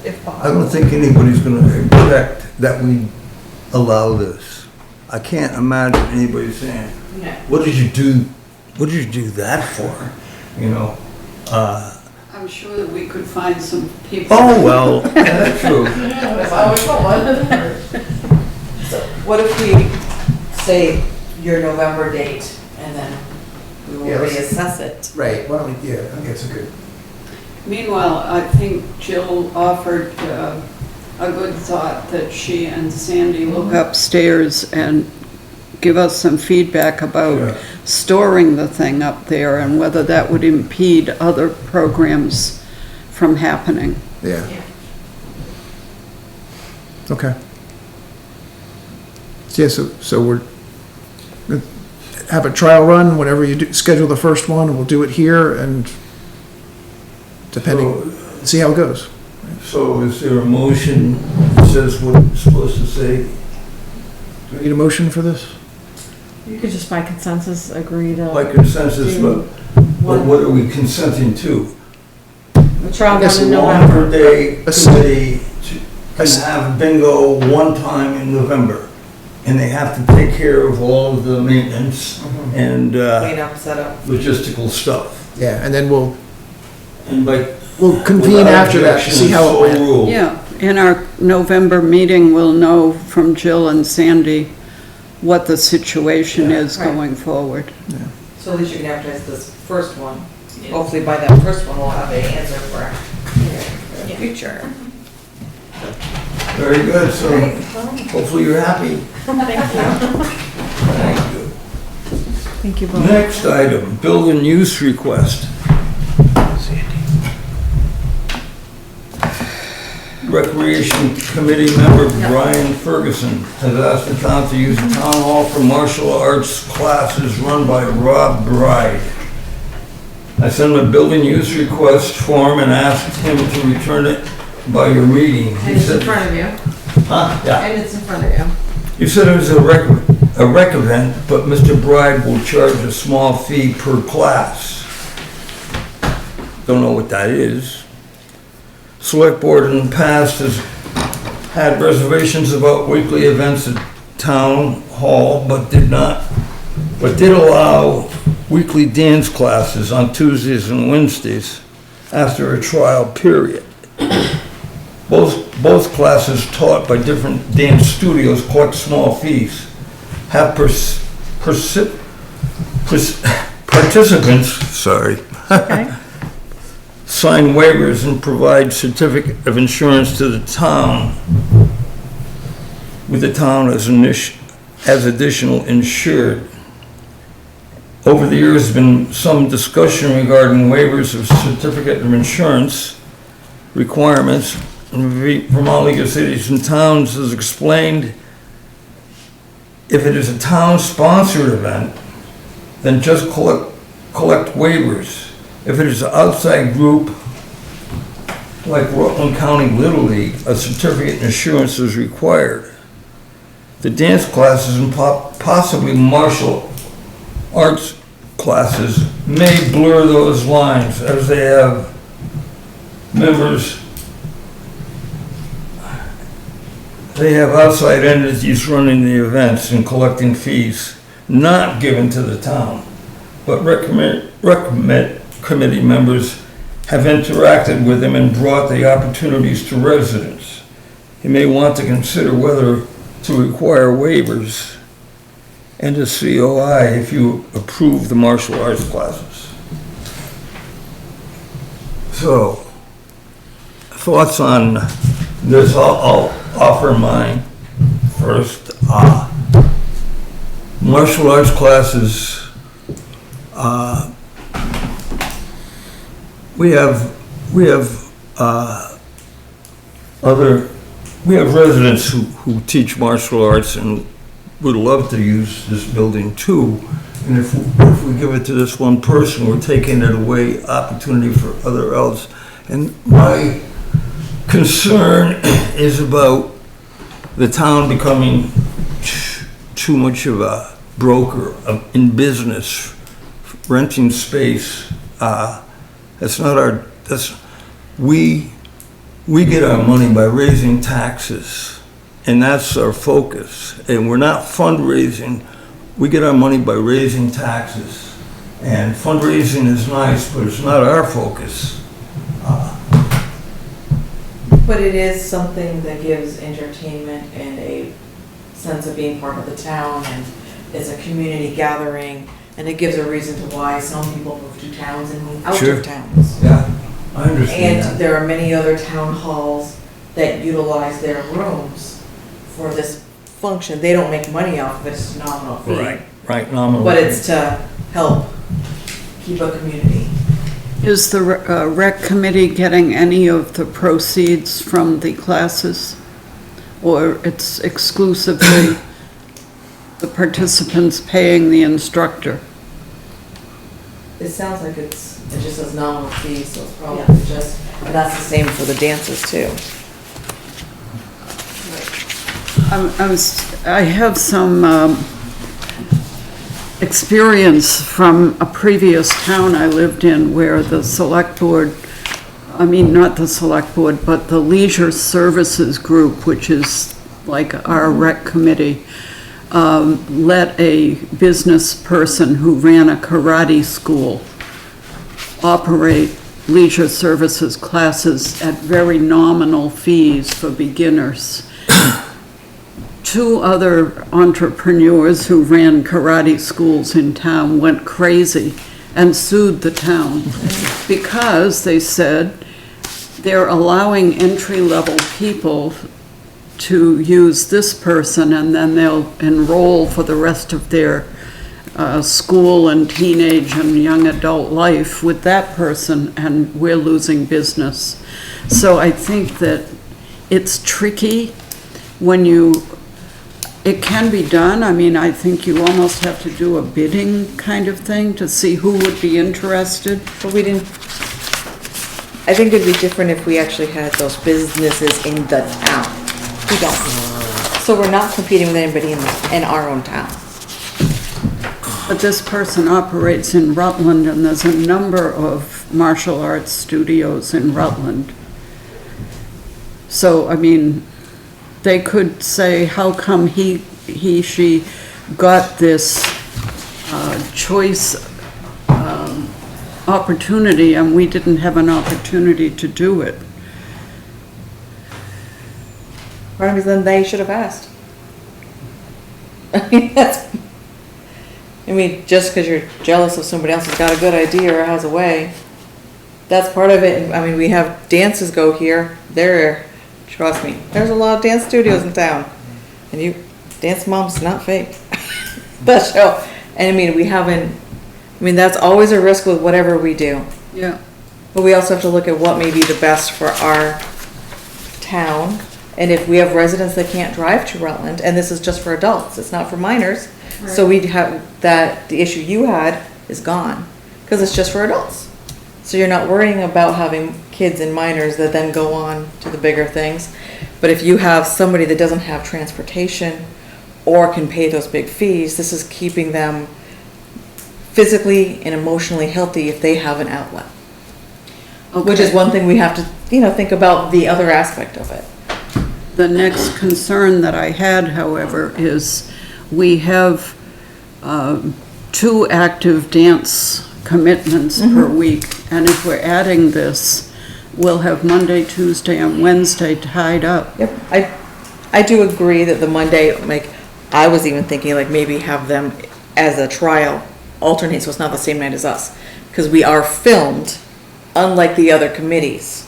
Speaker 7: if
Speaker 1: I
Speaker 7: possible.
Speaker 1: don't think anybody's gonna expect that we allow this. I can't imagine anybody saying,
Speaker 10: Yeah.
Speaker 1: what did you do that for?
Speaker 3: I'm sure that we could find some people.
Speaker 1: Oh, well, that's true.
Speaker 8: That's always fun. So what if we say your November date and then we will
Speaker 4: Yeah, let's-
Speaker 8: reassess it?
Speaker 4: Right, why don't we, I think it's a good.
Speaker 3: Meanwhile, I think Jill offered a good thought that she and Sandy look upstairs and give us some feedback about
Speaker 1: Sure.
Speaker 3: storing the thing up there and whether that would impede other programs from happening.
Speaker 4: Yeah. Okay. So, yeah, so we're, have a trial run, whenever you do, schedule the first one, we'll do it here and depending, see how it goes.
Speaker 1: So is there a motion that says what it's supposed to say?
Speaker 4: Do we need a motion for this?
Speaker 2: You could just by consensus agree to.
Speaker 1: By consensus, but what are we consenting to?
Speaker 2: The trial
Speaker 4: Yes,
Speaker 2: run in
Speaker 1: Wallingford
Speaker 2: November.
Speaker 1: Day Committee can have bingo one time in November, and they have to take care of all of the maintenance and
Speaker 8: Clean up, set up.
Speaker 1: logistical stuff.
Speaker 4: Yeah, and then we'll
Speaker 1: And by
Speaker 4: convene
Speaker 1: without
Speaker 4: after that, to see how it
Speaker 1: objection,
Speaker 4: went.
Speaker 1: so ruled.
Speaker 3: Yeah, in our November meeting, we'll know from Jill and Sandy what the situation is
Speaker 2: Right.
Speaker 3: going forward.
Speaker 8: So at least you can advertise this first one. Hopefully by that first one, we'll have an answer for the future.
Speaker 1: Very good, so
Speaker 8: Great.
Speaker 1: hopefully you're happy. Thank you.
Speaker 2: Thank you both.
Speaker 1: Next item, building use request. Recreation Committee member Brian Ferguson has asked the town to use the town hall for martial arts classes run by Rob Bride. I sent him a building use request form and asked him to return it by your meeting.
Speaker 2: And
Speaker 1: He
Speaker 2: it's in
Speaker 1: said,
Speaker 2: front of you.
Speaker 1: huh? Yeah.
Speaker 2: And it's in front of you.
Speaker 1: You said it was a rec event, but Mr. Bride will charge a small fee per class. Don't know what that is. Select Board in the past has had reservations about weekly events at Town Hall, but did allow weekly dance classes on Tuesdays and Wednesdays after a trial period. Both classes taught by different dance studios collect small fees. Have participants,
Speaker 2: Okay.
Speaker 1: sign waivers and provide certificate of insurance to the town, with the town as additional insured. Over the years, there's been some discussion regarding waivers of certificate of insurance requirements. Vermont League of Cities and Towns has explained if it is a town-sponsored event, then just collect waivers. If it is an outside group, like Rutland County Little League, a certificate of insurance is required. The dance classes and possibly martial arts classes may blur those lines as they have members. They have outside entities running the events and collecting fees not given to the town, but recommend committee members have interacted with them and brought the opportunities to residents. You may want to consider whether to require waivers and a COI if you approve the martial arts classes. So, thoughts on this? I'll offer mine first. Martial arts classes, we have residents who teach martial arts and would love to use this building too. And if we give it to this one person, we're taking it away, opportunity for other else. And my concern is about the town becoming too much of a broker in business, renting space. That's not our, we get our money by raising taxes, and that's our focus. And we're not fundraising, we get our money by raising taxes. And fundraising is nice, but it's not our focus.
Speaker 8: But it is something that gives entertainment and a sense of being part of the town, and it's a community gathering, and it gives a reason to why some people move to towns and move out
Speaker 1: Sure.
Speaker 8: of towns.
Speaker 1: Yeah, I understand
Speaker 8: And
Speaker 1: that.
Speaker 8: there are many other town halls that utilize their rooms for this function. They don't make money off of it, it's a nominal fee.
Speaker 1: Right, nominal.
Speaker 8: But it's to help keep a community.
Speaker 3: Is the rec committee getting any of the proceeds from the classes? Or it's exclusively the participants paying the instructor.
Speaker 8: It sounds like it just says nominal fee, so it's probably just, and that's the same for the dances too.
Speaker 3: I have some experience from a previous town I lived in where the select board, I mean, not the select board, but the leisure services group, which is like our rec committee, let a business person who ran a karate school operate leisure services classes at very nominal fees for beginners. Two other entrepreneurs who ran karate schools in town went crazy and sued the town because they said they're allowing entry-level people to use this person and then they'll enroll for the rest of their school and teenage and young adult life with that person, and we're losing business. So I think that it's tricky when it can be done. I mean, I think you almost have to do a bidding kind of thing to see who would be interested.
Speaker 8: But we didn't, I think it'd be different if we actually had those businesses in the town. We don't. So we're not competing with anybody in our own town.
Speaker 3: But this person operates in Rutland, and there's a number of martial arts studios in Rutland. So, I mean, they could say, how come she got this choice opportunity and we didn't have an opportunity to do it?
Speaker 8: Part of then they should have asked. I mean, just because you're jealous of somebody else who's got a good idea or has a way, that's part of it. I mean, we have dances go here, trust me, there's a lot of dance studios in town. And Dance Mom's not fake. That show. And I mean, that's always a risk with whatever we do.
Speaker 3: Yeah.
Speaker 8: But we also have to look at what may be the best for our town. And if we have residents that can't drive to Rutland, and this is just for adults, it's not for minors. So we'd have the issue you had is gone, because it's just for adults. So you're not worrying about having kids and minors that then go on to the bigger things. But if you have somebody that doesn't have transportation or can pay those big fees, this is keeping them physically and emotionally healthy if they have an outlet. Okay. Which is one thing we have to, think about the other aspect of it.
Speaker 3: The next concern that I had, however, is we have 2 active dance commitments per week, and if we're adding this, we'll have Monday, Tuesday, and Wednesday tied up.
Speaker 8: Yep, I do agree that the Monday, I was even thinking maybe have them as a trial alternate, so it's not the same night as us, because we are filmed, unlike the other committees,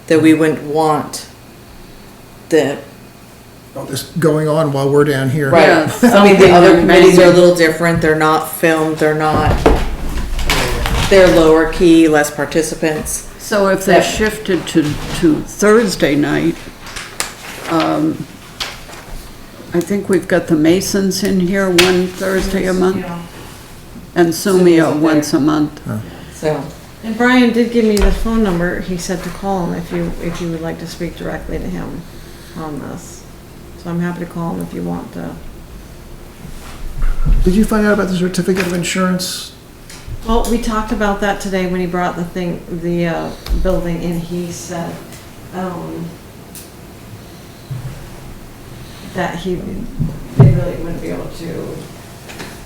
Speaker 8: that we wouldn't want
Speaker 4: Just going on while we're down here.
Speaker 8: Right.
Speaker 3: Yeah,
Speaker 8: I mean, the other
Speaker 3: something
Speaker 8: committees are a
Speaker 3: amazing.
Speaker 8: little different. They're not filmed. They're lower key, less participants.
Speaker 3: So if they're shifted to Thursday night, I think we've got the Masons in here one Thursday a month, and Sumia once a month.
Speaker 8: So,
Speaker 2: And Brian did give me the phone number. He said to call him if you would like to speak directly to him on this. So I'm happy to call him if you want to.
Speaker 4: Did you find out about the certificate of insurance?
Speaker 2: Well, we talked about that today when he brought the building in. He said, that they really wouldn't be able to,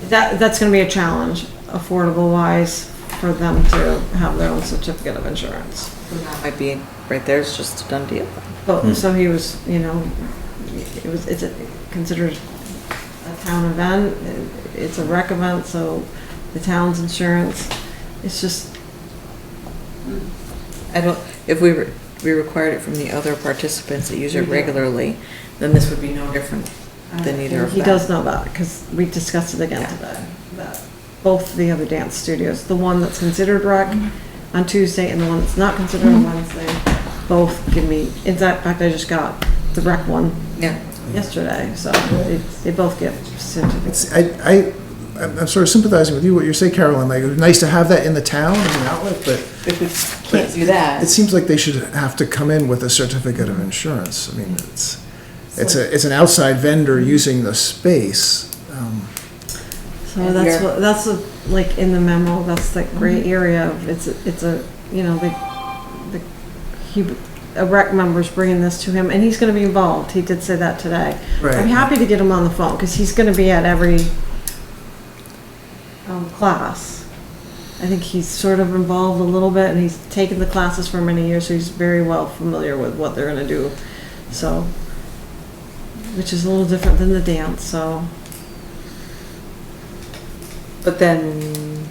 Speaker 2: that's gonna be a challenge, affordable wise, for them to have their own certificate of insurance.
Speaker 8: that might be, right there, it's just a done deal.
Speaker 2: But, so he was, it's considered a town event, it's a rec event, so the town's insurance, it's just,
Speaker 8: If we required it from the other participants that use it regularly, then this would be no different than either of them.
Speaker 2: he does know that, because we discussed it again today, that both the other dance studios, the one that's considered rec on Tuesday and the one that's not considered on Wednesday, both give me, in fact, I just got the rec one.
Speaker 8: Yeah.
Speaker 2: yesterday, so they both get certificates.
Speaker 4: I'm sort of sympathizing with you, what you're saying, Carolyn, like, it was nice to have that in the town as an outlet, but
Speaker 8: If we can't do that.
Speaker 4: it seems like they should have to come in with a certificate of insurance. I mean, it's an outside vendor using the space.
Speaker 2: So that's like in the memo, that's the gray area of, it's a, you know, a rec member's bringing this to him, and he's gonna be involved, he did say that today.
Speaker 4: Right.
Speaker 2: I'm happy to get him on the phone, because he's gonna be at every class. I think he's sort of involved a little bit, and he's taken the classes for many years, so he's very well familiar with what they're gonna do, so, which is a little different than the dance, so.
Speaker 8: But then,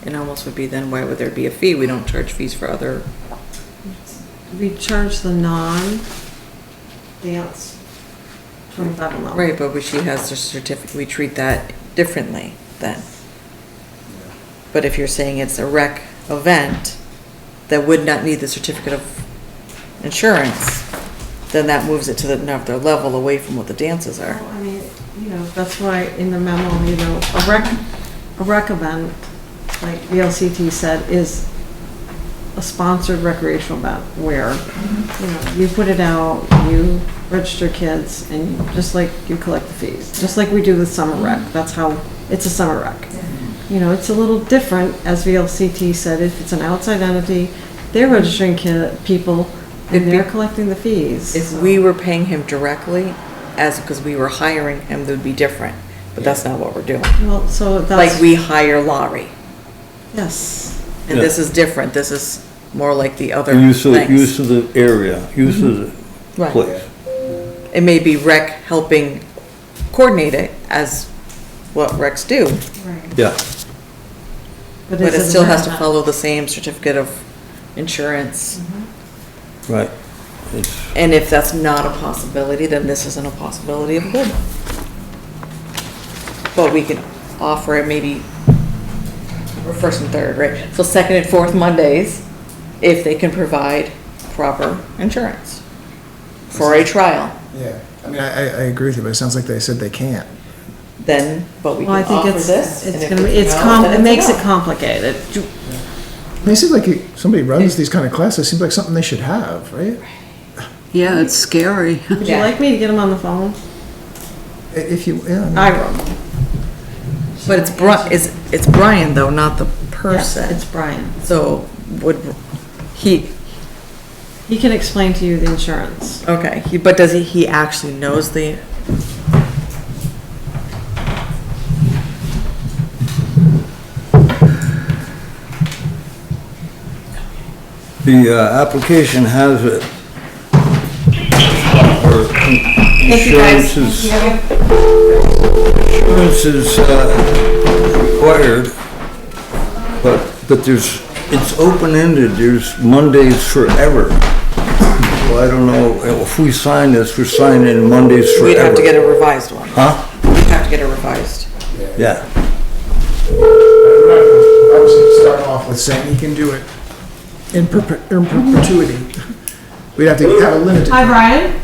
Speaker 8: it almost would be then, why would there be a fee? We don't charge fees for other.
Speaker 2: We charge the non-dance 25 a month.
Speaker 8: Right, but when she has her certificate, we treat that differently then. But if you're saying it's a rec event that would not need the certificate of insurance, then that moves it to another level away from what the dances are.
Speaker 2: Well, I mean, you know, that's why in the memo, you know, a rec event, like VLCT said, is a sponsored recreational event where, you know, you put it out, you register kids, and just like you collect the fees, just like we do with summer rec. That's how, it's a summer rec. You know, it's a little different, as VLCT said, if it's an outside entity, they're registering people, and they're collecting the fees.
Speaker 8: If we were paying him directly, because we were hiring him, that would be different. But that's not what we're doing.
Speaker 2: Well, so that's.
Speaker 8: Like we hire Laurie.
Speaker 2: Yes.
Speaker 8: And this is different. This is more like the other
Speaker 1: Use
Speaker 8: things.
Speaker 1: of the area, use of the
Speaker 8: Right.
Speaker 1: place.
Speaker 8: It may be rec helping coordinate it as what recs do,
Speaker 2: Right.
Speaker 1: Yeah,
Speaker 8: but it still has to follow the same certificate of insurance.
Speaker 1: right. It's,
Speaker 8: And if that's not a possibility, then this isn't a possibility of good. But we can offer it maybe or first and third, right? So second and fourth Mondays, if they can provide proper insurance for a trial,
Speaker 4: Yeah, I mean, I agree with you, but it sounds like they said they can't.
Speaker 8: then, but we
Speaker 2: Well, I
Speaker 8: can
Speaker 2: think
Speaker 8: offer
Speaker 2: it's
Speaker 8: this. and if
Speaker 2: gonna be,
Speaker 8: it's no, then
Speaker 2: it makes
Speaker 8: it's
Speaker 2: it
Speaker 8: no.
Speaker 2: complicated.
Speaker 4: I mean, it seems like somebody runs these kind of classes, seems like something they should have, right?
Speaker 3: Yeah, it's scary.
Speaker 2: Would you
Speaker 8: Yeah.
Speaker 2: like me to get him on the phone?
Speaker 4: If you, yeah. I mean,
Speaker 2: I will.
Speaker 8: But it's Brian though, not the
Speaker 2: Yes,
Speaker 8: person.
Speaker 2: it's Brian.
Speaker 8: So would he,
Speaker 2: He can explain to you the insurance.
Speaker 8: okay, but does he actually knows the,
Speaker 1: the application has it. Or insurance is, required, but it's open-ended, there's Mondays forever. Well, I don't know, if we sign this, we're signing Mondays forever.
Speaker 8: we'd have to get a revised one.
Speaker 1: Huh?
Speaker 8: We'd have to get a revised.
Speaker 1: Yeah.
Speaker 4: I was starting off with saying he can do it in perpetuity. We'd have to have a limited.
Speaker 2: Hi, Brian.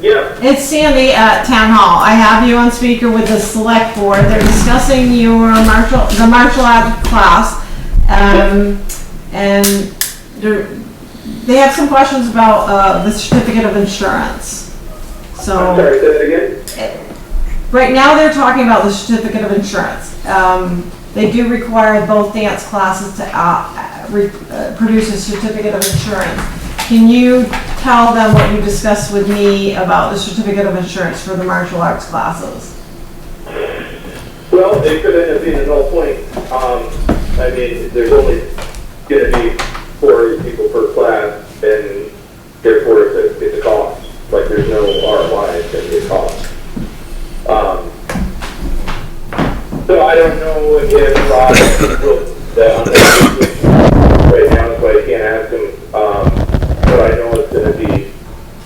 Speaker 11: Yeah,
Speaker 2: It's Sandy at Town Hall. I have you on speaker with the select board. They're discussing your the martial art class. And they have some questions about the certificate of insurance.
Speaker 11: I'm
Speaker 2: So,
Speaker 11: sorry, say that again?
Speaker 2: right now they're talking about the certificate of insurance. They do require both dance classes to produce a certificate of insurance. Can you tell them what you discussed with me about the certificate of insurance for the martial arts classes?
Speaker 11: Well, it could end up being a null point. I mean, there's only gonna be 4 people per class, and therefore it's a cost. Like, there's no ROI, it's gonna be a cost. So I don't know if Rob will, right now, so I can't ask him, but I know it's gonna be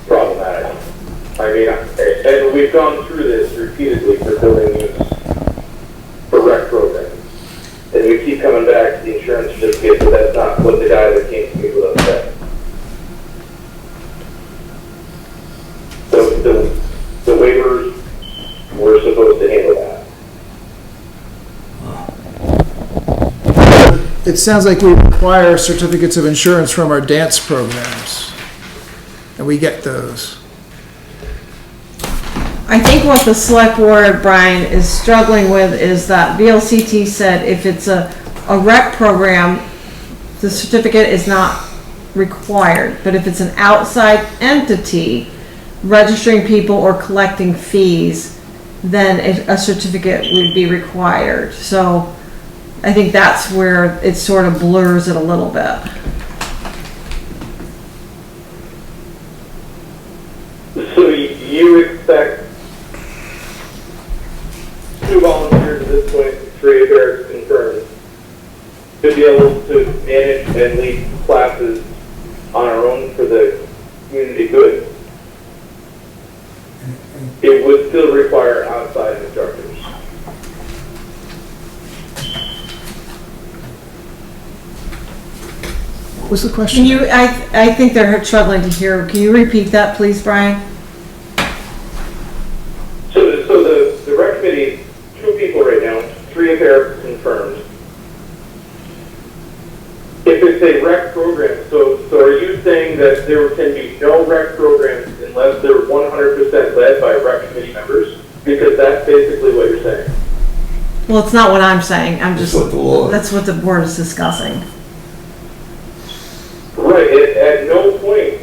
Speaker 11: problematic. I mean, and we've gone through this repeatedly for building use for rec programs. And we keep coming back to the insurance certificate, but that's not what the guy that came to me with us said. So the way
Speaker 4: it sounds like we require certificates of insurance from our dance programs. And we get those.
Speaker 2: I think what the select board, Brian, is struggling with is that VLCT said if it's a rec program, the certificate is not required. But if it's an outside entity registering people or collecting fees, then a certificate would be required. So I think that's where it sort of blurs it a little bit.
Speaker 11: So you expect 2 volunteers at this point, 3 affairs confirmed, to be able to manage and lead classes on our own for the community good? It would still require outside instructors.
Speaker 4: What was the
Speaker 2: Can
Speaker 4: question?
Speaker 2: you, I think they're struggling to hear. Can you repeat that, please, Brian?
Speaker 11: So the rec committee, 2 people right now, 3 affairs confirmed. If it's a rec program, so are you saying that there can be no rec programs unless they're 100% led by rec committee members? Because that's basically what you're saying.
Speaker 2: Well, it's not what I'm saying. I'm just,
Speaker 1: That's what the law is.
Speaker 2: that's what the board is discussing.
Speaker 11: Right, at no point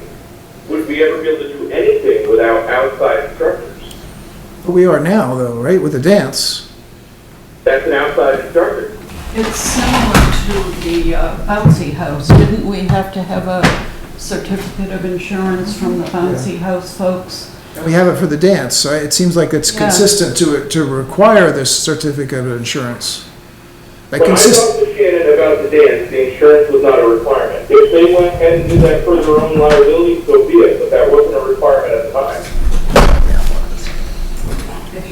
Speaker 11: would we ever be able to do anything without outside instructors.
Speaker 4: But we are now, though, right, with the dance?
Speaker 11: That's an outside instructor.
Speaker 3: It's similar to the bouncy house. Didn't we have to have a certificate of insurance from the bouncy house folks?
Speaker 4: And we have it for the dance, so it seems like it's
Speaker 3: Yeah.
Speaker 4: consistent to require this certificate of insurance. Like
Speaker 11: When I talked to Shannon about the dance, the insurance was not a requirement. If they went ahead and did that for their own liability, so be it, but that wasn't a requirement at the time.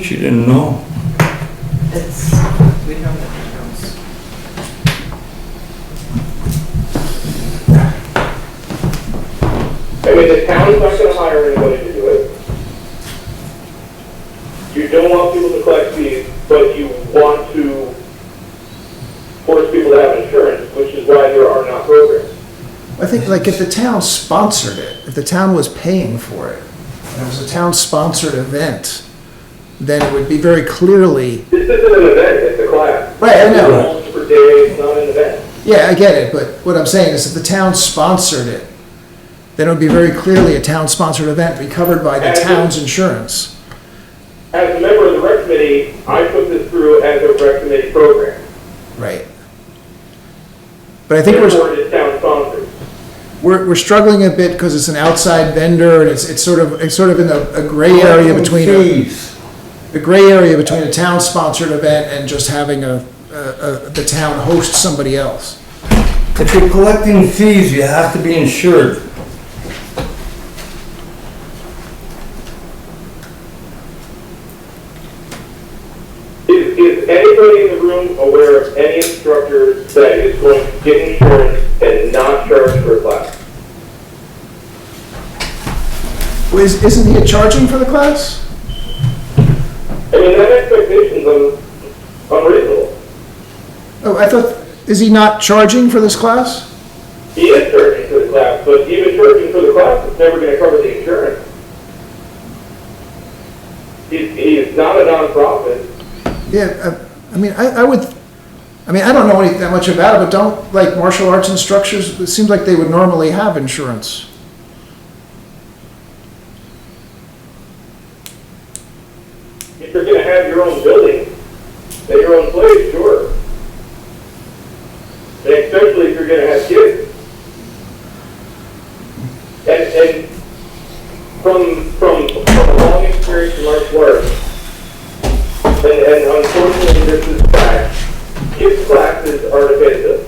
Speaker 1: She didn't know.
Speaker 8: It's, we know that it goes.
Speaker 11: I mean, the town's not gonna hire anybody to do it. You don't want people to collect fees, but you want to force people to have insurance, which is why there are not programs.
Speaker 4: I think like if the town sponsored it, if the town was paying for it, and it was a town-sponsored event, then it would be very clearly,
Speaker 11: This isn't an event, it's a class.
Speaker 4: Right, I know.
Speaker 11: It's only for days, it's not an event.
Speaker 4: yeah, I get it, but what I'm saying is if the town sponsored it, then it would be very clearly a town-sponsored event, be covered by the town's insurance.
Speaker 11: As a member of the rec committee, I put this through as a rec committee program.
Speaker 4: Right. But I think
Speaker 11: Therefore, it is town sponsored.
Speaker 4: we're struggling a bit because it's an outside vendor, and it's sort of in a gray area between
Speaker 1: Fees.
Speaker 4: the gray area between a town-sponsored event and just having the town host somebody else.
Speaker 1: If you're collecting fees, you have to be insured.
Speaker 11: Is anybody in the room aware of any instructor that is going to get insurance and not charge for a class?
Speaker 4: Isn't he charging for the class?
Speaker 11: I mean, that expectation's unreasonable.
Speaker 4: Oh, I thought, is he not charging for this class?
Speaker 11: He is charging for the class, but even charging for the class is never gonna cover the insurance. He's not a nonprofit.
Speaker 4: Yeah, I mean, I don't know that much about it, but don't, like, martial arts instructors, it seems like they would normally have insurance.
Speaker 11: If you're gonna have your own building and your own place, sure. And especially if you're gonna have kids. And from a long experience in martial arts, and unfortunately this is fact, kids' classes are defensive.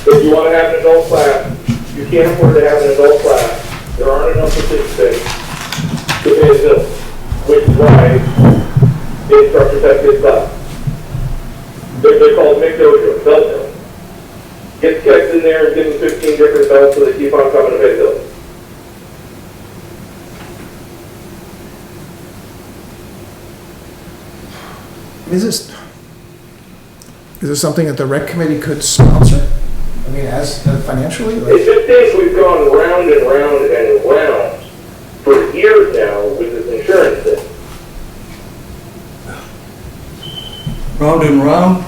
Speaker 11: If you want to have an adult class, you can't afford to have an adult class. There aren't enough participants to pay the bill, which is why the instructors have kids' class. They're called mixed dojo, belt hill. Get kids in there and give them 15 different belts so they keep on coming to pay the bill.
Speaker 4: Is this, Is this something that the rec committee could sponsor? I mean, as financially?
Speaker 11: It
Speaker 4: Like,
Speaker 11: just seems we've gone round and round and round for years now with this insurance thing.
Speaker 1: Round and round?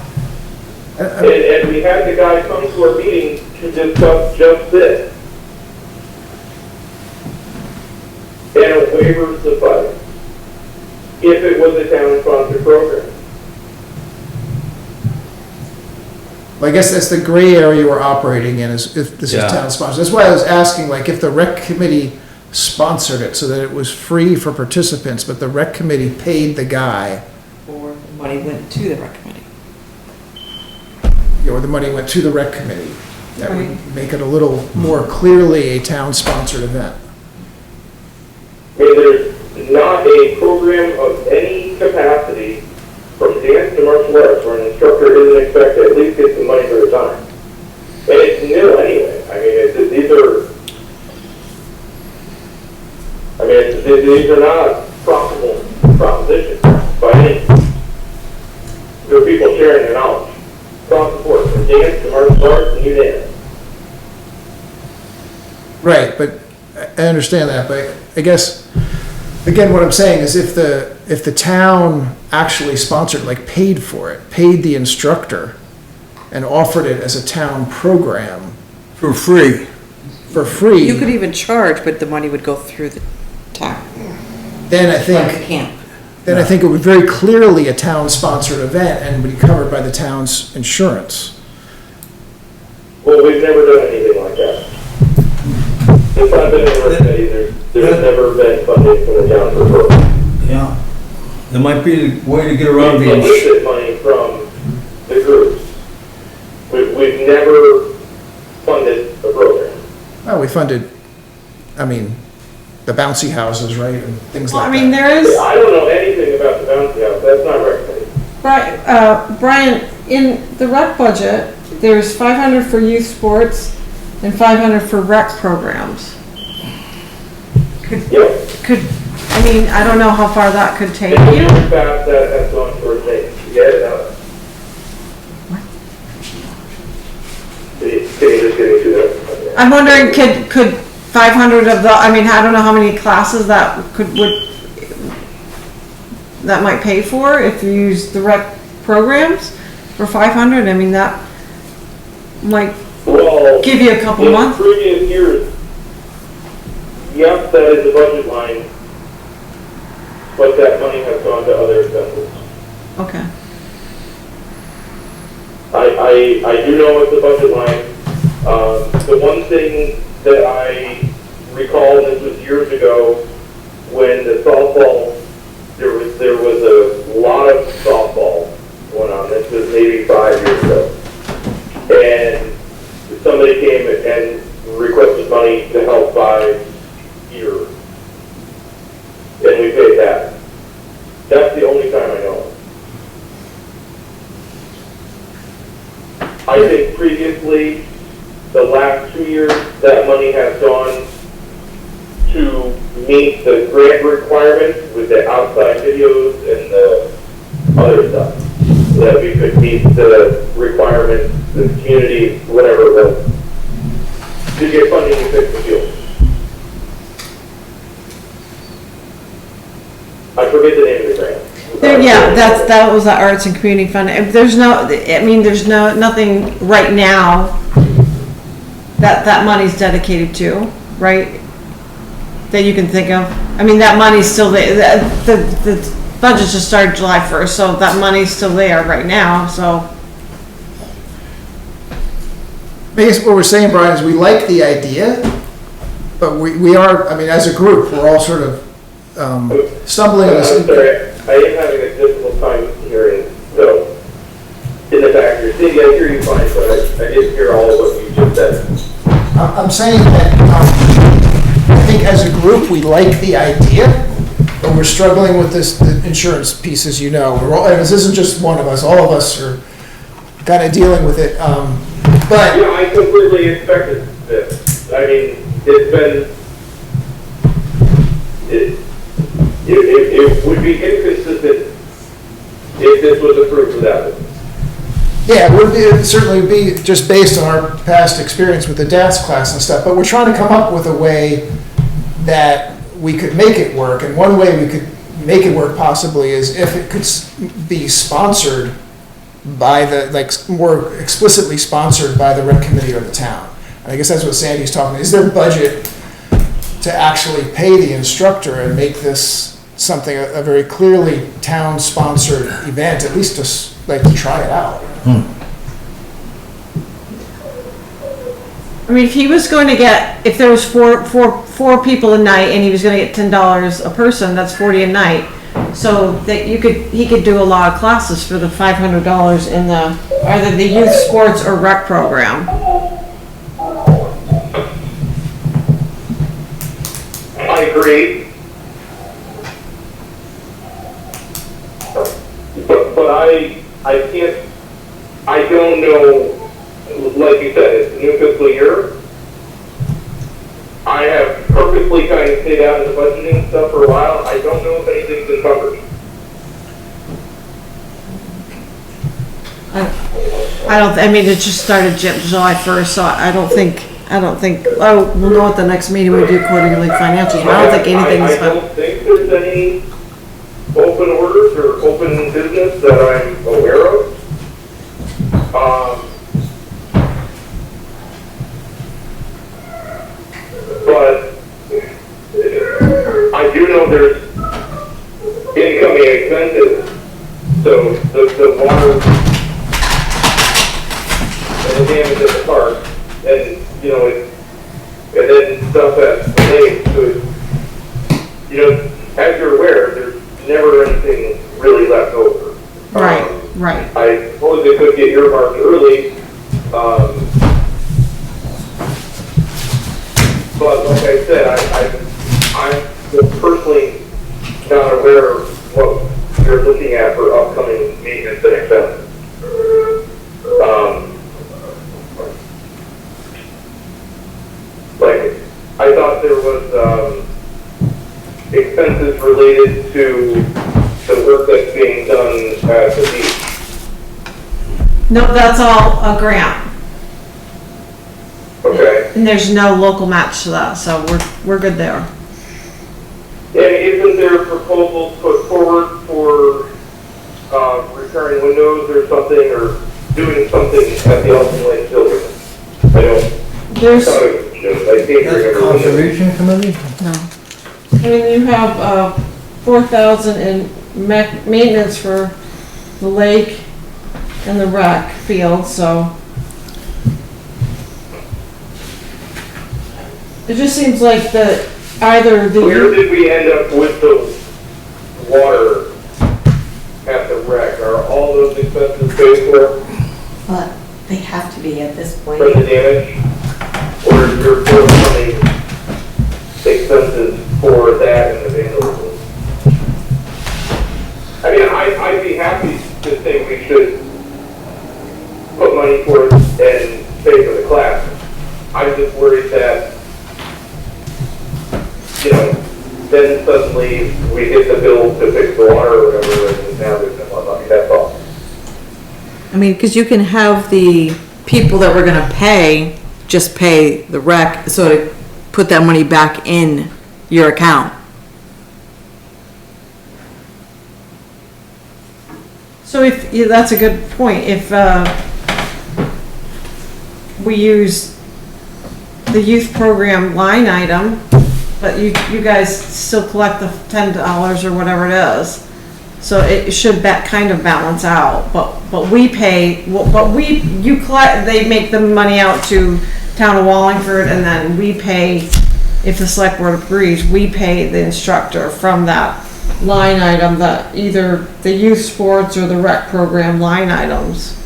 Speaker 11: And we had the guy come to our meeting to discuss just this. And a waiver suffice if it was a town-sponsored program.
Speaker 4: I guess that's the gray area we're operating in, is if this is
Speaker 1: Yeah.
Speaker 4: town sponsored. That's why I was asking, like, if the rec committee sponsored it so that it was free for participants, but the rec committee paid the guy,
Speaker 8: Or the money went to the rec committee.
Speaker 4: or the money went to the rec committee. That
Speaker 2: Right.
Speaker 4: would make it a little more clearly a town-sponsored event.
Speaker 11: I mean, there's not a program of any capacity from dance to martial arts where an instructor isn't expected to at least get some money for their time. And it's nil anyway. I mean, these are not profitable propositions by any. There are people sharing their knowledge across the board, from dance to martial arts and you dance.
Speaker 4: Right, but I understand that, but I guess, again, what I'm saying is if the town actually sponsored, like paid for it, paid the instructor and offered it as a town program
Speaker 1: For free.
Speaker 4: for free,
Speaker 8: You could even charge, but the money would go through the town,
Speaker 4: then I
Speaker 8: like a
Speaker 4: think,
Speaker 8: camp.
Speaker 4: it would very clearly a town-sponsored event and would be covered by the town's insurance.
Speaker 11: Well, we've never done anything like that. Since I've been in the rec committee, there's never been funding from the town for a program.
Speaker 1: Yeah. There might be a way to get around
Speaker 11: We
Speaker 1: the,
Speaker 11: solicit money from the groups. We've never funded a program.
Speaker 4: Well, we funded, I mean, the bouncy houses, right, and things
Speaker 2: Well,
Speaker 4: like
Speaker 2: I mean,
Speaker 4: that.
Speaker 2: there is,
Speaker 11: I don't know anything about the bouncy house, that's not rec committee.
Speaker 2: Brian, in the rec budget, there's 500 for youth sports and 500 for rec programs.
Speaker 11: Yep.
Speaker 2: I mean, I don't know how far that could take
Speaker 11: And
Speaker 2: you.
Speaker 11: in fact, that has gone towards things. Yeah, no. Can you just get into that?
Speaker 2: I'm wondering, could 500 of the, I mean, I don't know how many classes that that might pay for if you use the rec programs for 500. I mean, that might
Speaker 11: Well,
Speaker 2: give you a couple
Speaker 11: in
Speaker 2: months.
Speaker 11: previous years, yes, that is the budget line, but that money has gone to other expenses.
Speaker 2: Okay.
Speaker 11: I do know it's a budget line. The one thing that I recall, and this was years ago, when the softball, there was a lot of softball going on. This was maybe 5 years ago. And somebody came and requested money to help buy gear. And we paid that. That's the only time I know of. I think previously, the last 2 years, that money has gone to meet the grant requirements with the outside videos and the other stuff. So that we could meet the requirements, the community, whatever it was, to get funding to fix the field. I forget the name of the grant.
Speaker 2: Yeah, that was the arts and community fund. There's nothing right now that money's dedicated to, right? That you can think of. I mean, that money's still there. The budget just started July 1st, so that money's still there right now, so.
Speaker 4: I guess what we're saying, Brian, is we like the idea, but we are, I mean, as a group, we're all sort of stumbling on
Speaker 11: I'm
Speaker 4: this.
Speaker 11: sorry, I am having a difficult time hearing, though, in the back of your city. I hear you fine, but I didn't hear all of what you just said.
Speaker 4: I'm saying that, I think as a group, we like the idea, but we're struggling with the insurance piece, as you know. And this isn't just one of us, all of us are kind of dealing with it. But
Speaker 11: Yeah, I completely expected this. I mean, it's been, it would be inconsistent if this was approved without it.
Speaker 4: Yeah, it'd certainly be just based on our past experience with the dance class and stuff, but we're trying to come up with a way that we could make it work, and one way we could make it work possibly is if it could be sponsored by the, like, more explicitly sponsored by the rec committee or the town. And I guess that's what Sandy's talking about. Is there budget to actually pay the instructor and make this something, a very clearly town-sponsored event, at least to try it out?
Speaker 2: I mean, if he was going to get, if there was four people a night and he was gonna get $10 a person, that's 40 a night. So that he could do a lot of classes for the $500 in the, either the youth sports or rec program.
Speaker 11: I agree. But I can't, I don't know, like you said, it's a new fiscal year. I have purposely kind of stayed out of the budgeting stuff for a while. I don't know if anything's been covered.
Speaker 2: I mean, it just started July 1st, so I don't think, oh, we'll know at the next meeting we do quarterly financials, but I don't think anything's.
Speaker 11: I don't think there's any open orders or open business that I'm aware of. But I do know there's incoming expenses, so the water and the damage at the park, and and then stuff at the lake, so as you're aware, there's never anything really left over.
Speaker 2: Right.
Speaker 11: I suppose they could get earmarked early, but like I said, I'm personally not aware of what you're looking at for upcoming maintenance and expenses. Like, I thought there was expenses related to the work that's being done at the beach.
Speaker 2: No, that's all a grant,
Speaker 11: Okay.
Speaker 2: and there's no local match to that, so we're good there.
Speaker 11: And isn't there proposals put forward for repairing windows or something, or doing something at the Elton Lake building? I don't.
Speaker 2: There's,
Speaker 11: I think
Speaker 1: That's the conservation committee?
Speaker 2: no. I mean, you have, 4,000 in maintenance for the lake and the rec field, so. It just seems like that either
Speaker 11: Where
Speaker 2: the,
Speaker 11: did we end up with the water at the wreck? Are all those expenses paid for
Speaker 9: But they have to be at this point.
Speaker 11: the damage? Or is there forthcoming expenses for that and the vandalism? I mean, I'd be happy to say we should put money towards and pay for the class. I'm just worried that, then suddenly we get the bill to fix the water or whatever, and now there's no more money, that's all.
Speaker 8: I mean, because you can have the people that we're gonna pay, just pay the rec, so to put that money back in your account.
Speaker 2: so if, yeah, that's a good point, if, we use the youth program line item, but you guys still collect the $10 or whatever it is. So it should kind of balance out, but we pay, you collect, they make the money out to town of Wallingford, and then we pay, if the select board agrees, we pay the instructor from that line item, that either the youth sports or the rec program line items.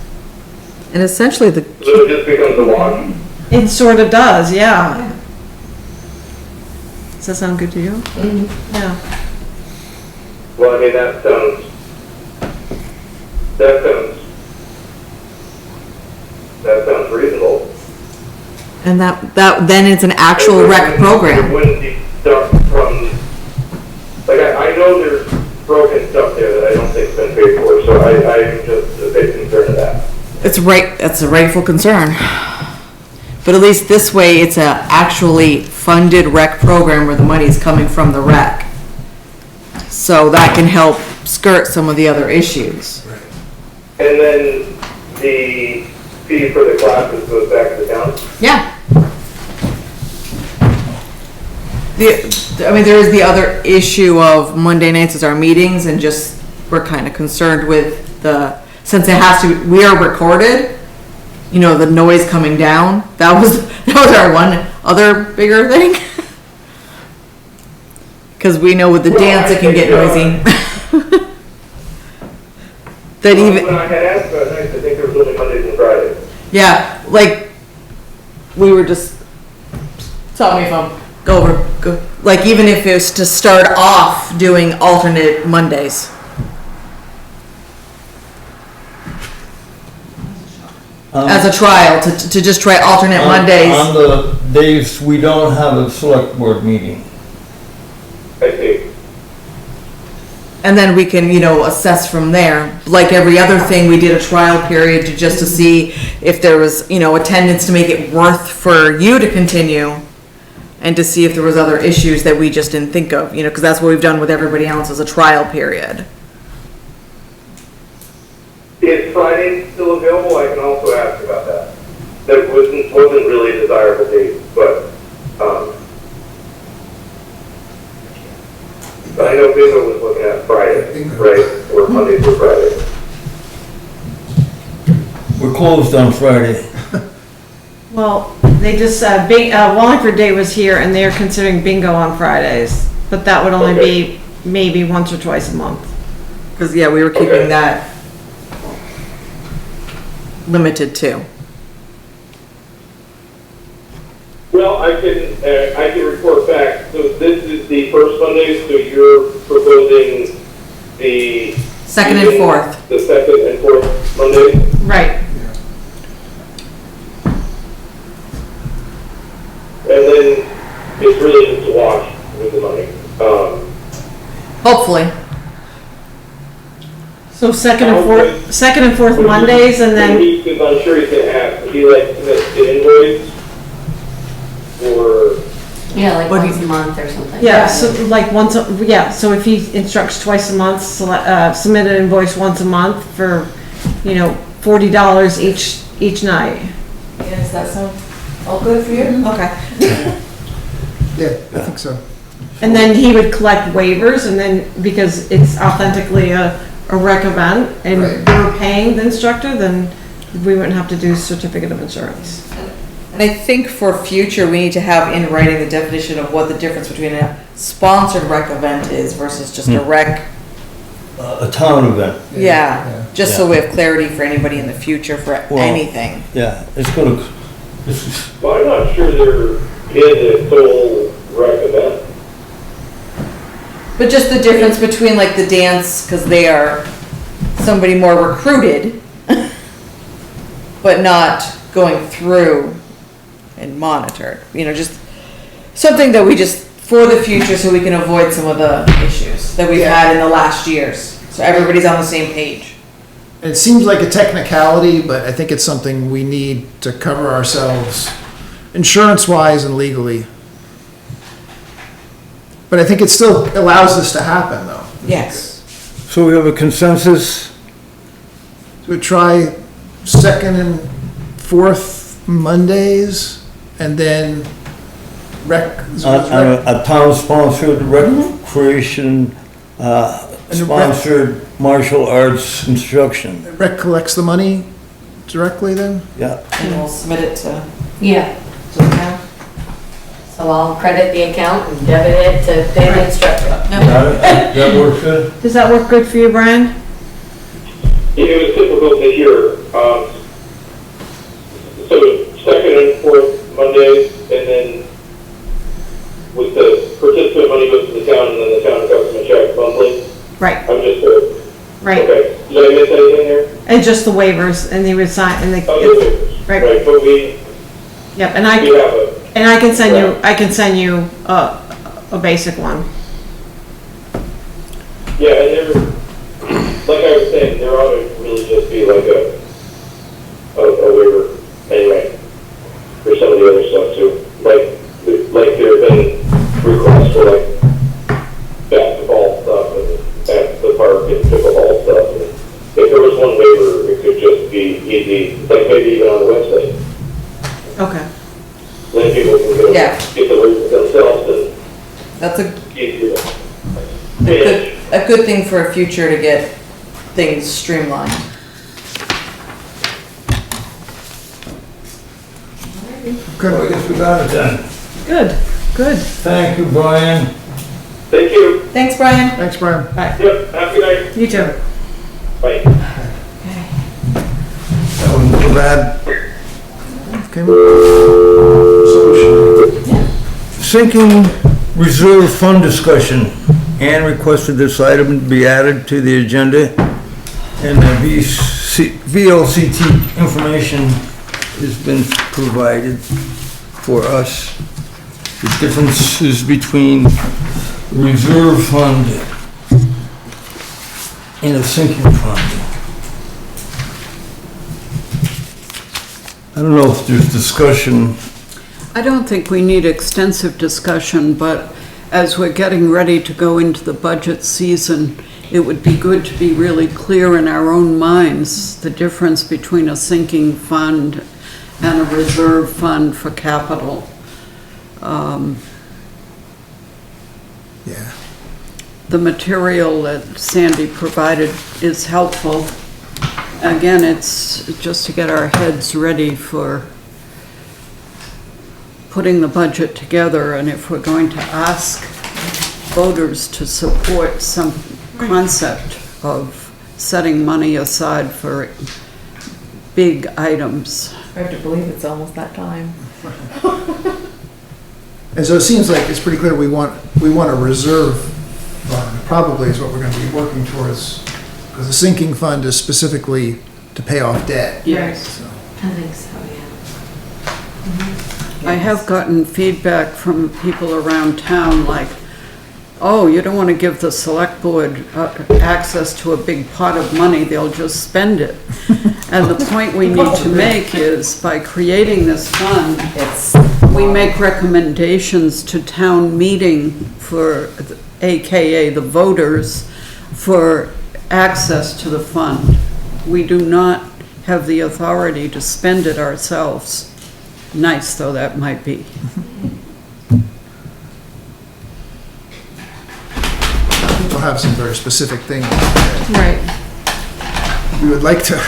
Speaker 8: And essentially the,
Speaker 11: So it just becomes a wash?
Speaker 2: It sort of does, yeah. Does that sound good to you? Yeah.
Speaker 11: Well, I mean, that sounds reasonable.
Speaker 8: and that then it's an actual rec
Speaker 11: It
Speaker 8: program.
Speaker 11: wouldn't be stuff from, like, I know there's broken stuff there that I don't think's been paid for, so I'm just a bit concerned of that.
Speaker 8: That's a rightful concern. But at least this way, it's a actually funded rec program where the money's coming from the rec. So that can help skirt some of the other issues.
Speaker 11: And then the fee for the classes goes back to the town?
Speaker 8: Yeah. I mean, there is the other issue of Monday nights is our meetings, and just, we're kind of concerned with since it has to, we are recorded, you know, the noise coming down. That was our one other bigger thing. Cause we know with the dance, it can get noisy. That even.
Speaker 11: When I had asked about nights, I think there was only Mondays and Fridays.
Speaker 8: Yeah, like, we were just, tell me if I'm, go, like, even if it was to start off doing alternate Mondays. As a trial, to just try alternate Mondays.
Speaker 1: On the days we don't have a select board meeting.
Speaker 11: I see.
Speaker 8: And then we can, you know, assess from there. Like every other thing, we did a trial period to see if there was, you know, attendance to make it worth for you to continue, and to see if there was other issues that we just didn't think of, you know, because that's what we've done with everybody else as a trial period.
Speaker 11: Is Friday still available? I can also ask about that. That wasn't really a desirable date, but I know Bingo was looking at Friday, right? Or Monday through Friday.
Speaker 1: We're closed on Friday.
Speaker 2: Well, they just, Wallingford Day was here and they're considering bingo on Fridays, but that would only be maybe once or twice a month.
Speaker 8: Because, yeah, we were keeping that limited too.
Speaker 11: Well, I can report back. So this is the first Monday, so you're proposing the
Speaker 8: Second and fourth.
Speaker 11: The second and fourth Mondays?
Speaker 2: Right.
Speaker 11: And then it's really just a wash with the money.
Speaker 8: Hopefully.
Speaker 2: So second and fourth Mondays, and then,
Speaker 11: Because I'm sure he's gonna ask, would he like to the invoice? Or,
Speaker 9: Yeah, like once a month or something.
Speaker 2: yeah, so like so if he instructs twice a month, submit an invoice once a month for, you know, $40 each night.
Speaker 9: Yes, that sounds all good for you?
Speaker 2: Okay.
Speaker 4: Yeah, I think so.
Speaker 2: And then he would collect waivers, and then, because it's authentically a rec event, and
Speaker 4: Right.
Speaker 2: they were paying the instructor, then we wouldn't have to do certificate of insurance.
Speaker 8: And I think for future, we need to have in writing the definition of what the difference between a sponsored rec event is versus just a rec.
Speaker 1: A town event.
Speaker 8: Yeah, just so we have clarity for anybody in the future for anything.
Speaker 1: Yeah, it's gonna,
Speaker 11: well, I'm not sure there is a sole rec event.
Speaker 8: But just the difference between like the dance, because they are somebody more recruited, but not going through and monitored, you know, just something that we just, for the future, so we can avoid some of the issues that we've had in the last years. So everybody's on the same page.
Speaker 4: It seems like a technicality, but I think it's something we need to cover ourselves insurance-wise and legally. But I think it still allows this to happen, though.
Speaker 8: Yes.
Speaker 1: so we have a consensus?
Speaker 4: We try second and fourth Mondays, and then
Speaker 1: A town-sponsored recreation, sponsored martial arts instruction.
Speaker 4: rec collects the money directly then?
Speaker 1: Yeah,
Speaker 8: And we'll submit it to
Speaker 9: Yeah,
Speaker 8: the town.
Speaker 9: so I'll credit the account and debit it to pay the instructor.
Speaker 1: that works good?
Speaker 2: Does that work good for you, Brian?
Speaker 11: It was difficult to hear. So second and fourth Mondays, and then with the participant money goes to the town, and then the town cuts them a check monthly.
Speaker 2: Right,
Speaker 11: I'm just,
Speaker 2: right.
Speaker 11: okay. Did I miss anything there?
Speaker 2: And just the waivers, and they would sign, and
Speaker 11: Oh,
Speaker 2: they,
Speaker 11: right,
Speaker 2: right,
Speaker 11: but we
Speaker 2: yep, and
Speaker 11: have a,
Speaker 2: I can send you a basic one.
Speaker 11: yeah, and there, like I was saying, there ought to really just be like
Speaker 8: Yeah.
Speaker 11: get the roof themselves and
Speaker 8: That's a
Speaker 11: easy to
Speaker 8: good, a good thing for a future to get things streamlined.
Speaker 1: Well, I guess we got it then.
Speaker 2: Good, good.
Speaker 1: Thank you, Brian.
Speaker 11: Thank you.
Speaker 8: Thanks, Brian.
Speaker 4: Thanks, Brian.
Speaker 11: Yep, have a good night.
Speaker 2: You too.
Speaker 11: Bye.
Speaker 1: That wasn't too bad.
Speaker 4: Okay.
Speaker 1: Sinking reserve fund discussion. Ann requested this item be added to the agenda, and the VLCT information has been provided for us. The differences between reserve fund and a sinking fund. I don't know if there's discussion.
Speaker 3: I don't think we need extensive discussion, but as we're getting ready to go into the budget season, it would be good to be really clear in our own minds the difference between a sinking fund and a reserve fund for capital.
Speaker 4: Yeah.
Speaker 3: The material that Sandy provided is helpful. Again, it's just to get our heads ready for putting the budget together, and if we're going to ask voters to support some concept of setting money aside for big items.
Speaker 8: I have to believe it's almost that time.
Speaker 4: And so it seems like it's pretty clear we want a reserve fund, probably is what we're gonna be working towards. Because the sinking fund is specifically to pay off debt.
Speaker 3: Yes.
Speaker 4: So,
Speaker 9: I think so, yeah.
Speaker 3: I have gotten feedback from people around town like, oh, you don't want to give the select board access to a big pot of money, they'll just spend it. And the point we need to make is by creating this fund, we make recommendations to town meeting for, AKA the voters, for access to the fund. We do not have the authority to spend it ourselves. Nice though that might be.
Speaker 4: we'll have some very specific things that
Speaker 2: Right.
Speaker 4: we would like to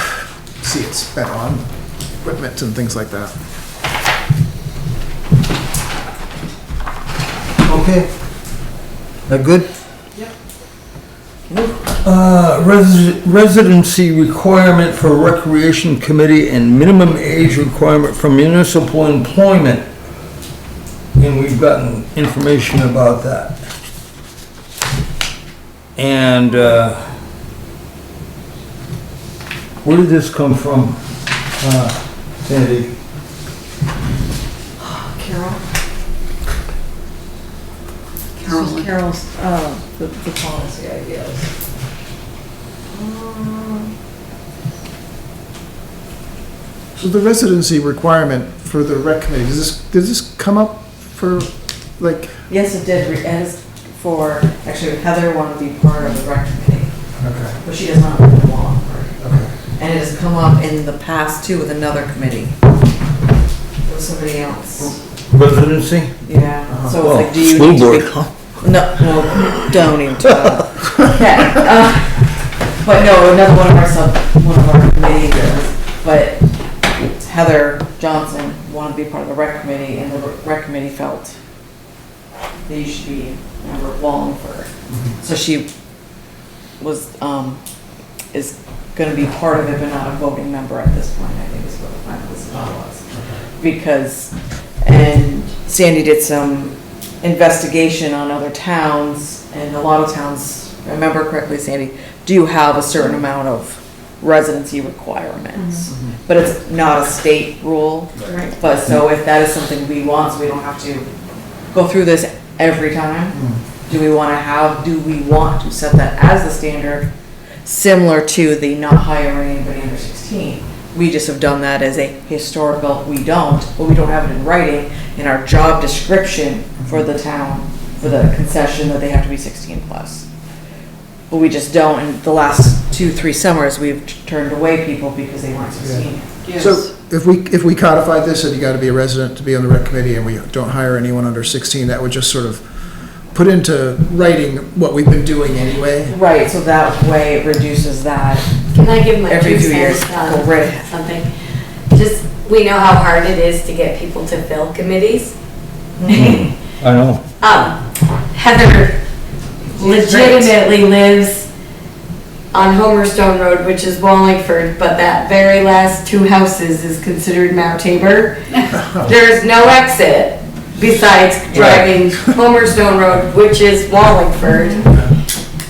Speaker 4: see it spent on, equipment and things like that.
Speaker 1: Okay. That good?
Speaker 8: Yep.
Speaker 1: Residency requirement for recreation committee and minimum age requirement for municipal employment. And we've gotten information about that. And, where did this come from, Sandy?
Speaker 2: Carol? This was Carol's, the policy ideas.
Speaker 4: So the residency requirement for the rec committee, does this come up for, like,
Speaker 8: Yes, it did, as for, actually Heather wanted to be part of the rec committee,
Speaker 4: okay,
Speaker 8: but she does not live in Wallingford.
Speaker 4: okay.
Speaker 8: And it has come up in the past too with another committee. It was somebody else.
Speaker 1: Residency?
Speaker 8: Yeah, so it's
Speaker 1: Well,
Speaker 8: like, do you
Speaker 1: school
Speaker 8: need to
Speaker 1: board,
Speaker 8: be?
Speaker 1: huh?
Speaker 8: No, don't even talk about it. Okay, but no, another one of our committees, but Heather Johnson wanted to be part of the rec committee, and the rec committee felt that you should be a member of Wallingford. So she was, is gonna be part of it, but not a voting member at this point, I think is what the final decision was. Because, and Sandy did some investigation on other towns, and a lot of towns, if I remember correctly, Sandy, do have a certain amount of residency requirements. But it's not a state rule.
Speaker 2: Right.
Speaker 8: But so if that is something we want, so we don't have to go through this every time, do we want to set that as the standard, similar to the not hiring anybody under 16? We just have done that as a historical, we don't have it in writing in our job description for the town, for the concession that they have to be 16 plus. But we just don't, in the last 2-3 summers, we've turned away people because they weren't 16.
Speaker 3: Yes.
Speaker 4: So if we codified this and you gotta be a resident to be on the rec committee and we don't hire anyone under 16, that would just sort of put into writing what we've been doing anyway.
Speaker 8: Right, so that way it reduces that.
Speaker 9: Can I give my
Speaker 8: Every
Speaker 9: 2
Speaker 8: 2 years,
Speaker 9: cents
Speaker 8: go
Speaker 9: on
Speaker 8: right ahead.
Speaker 9: something? Just, we know how hard it is to get people to fill committees.
Speaker 1: I know.
Speaker 9: Heather legitimately lives on Homerstone Road, which is Wallingford, but that very last 2 houses is considered Mount Tabor. There's no exit besides driving Homerstone Road, which is Wallingford.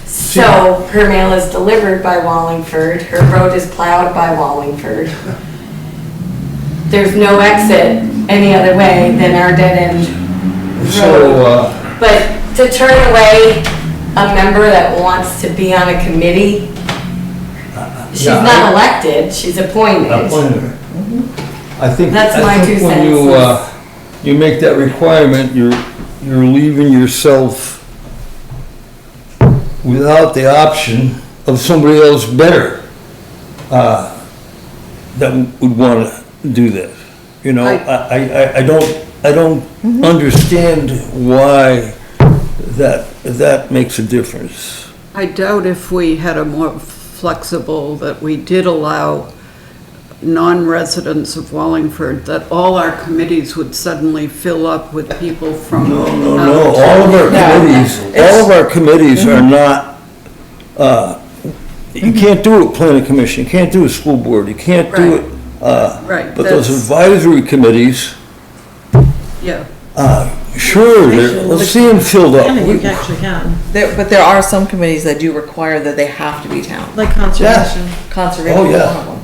Speaker 9: So her mail is delivered by Wallingford, her road is plowed by Wallingford. There's no exit any other way than our dead end road. But to turn away a member that wants to be on a committee, she's
Speaker 1: Yeah,
Speaker 9: not elected, she's appointed.
Speaker 1: I think,
Speaker 9: That's my 2
Speaker 1: when you make that requirement, you're leaving yourself without the option of somebody else better, that would wanna do that. You know, I don't understand why that makes a difference.
Speaker 3: I doubt if we had a more flexible, that we did allow non-residents of Wallingford, that all our committees would suddenly fill up with people from.
Speaker 1: No, all of our committees are not, you can't do a planning commission, you can't do a school board, you can't do it,
Speaker 3: Right,
Speaker 1: but those
Speaker 3: that's-
Speaker 1: advisory committees,
Speaker 3: Yeah,
Speaker 1: sure, let's see them filled up.
Speaker 2: Yeah, you actually can,
Speaker 8: But there are some committees that do require that they have to be town.
Speaker 2: like conservation.
Speaker 8: Conservation
Speaker 1: Oh,
Speaker 8: is
Speaker 1: yeah.
Speaker 8: one of them.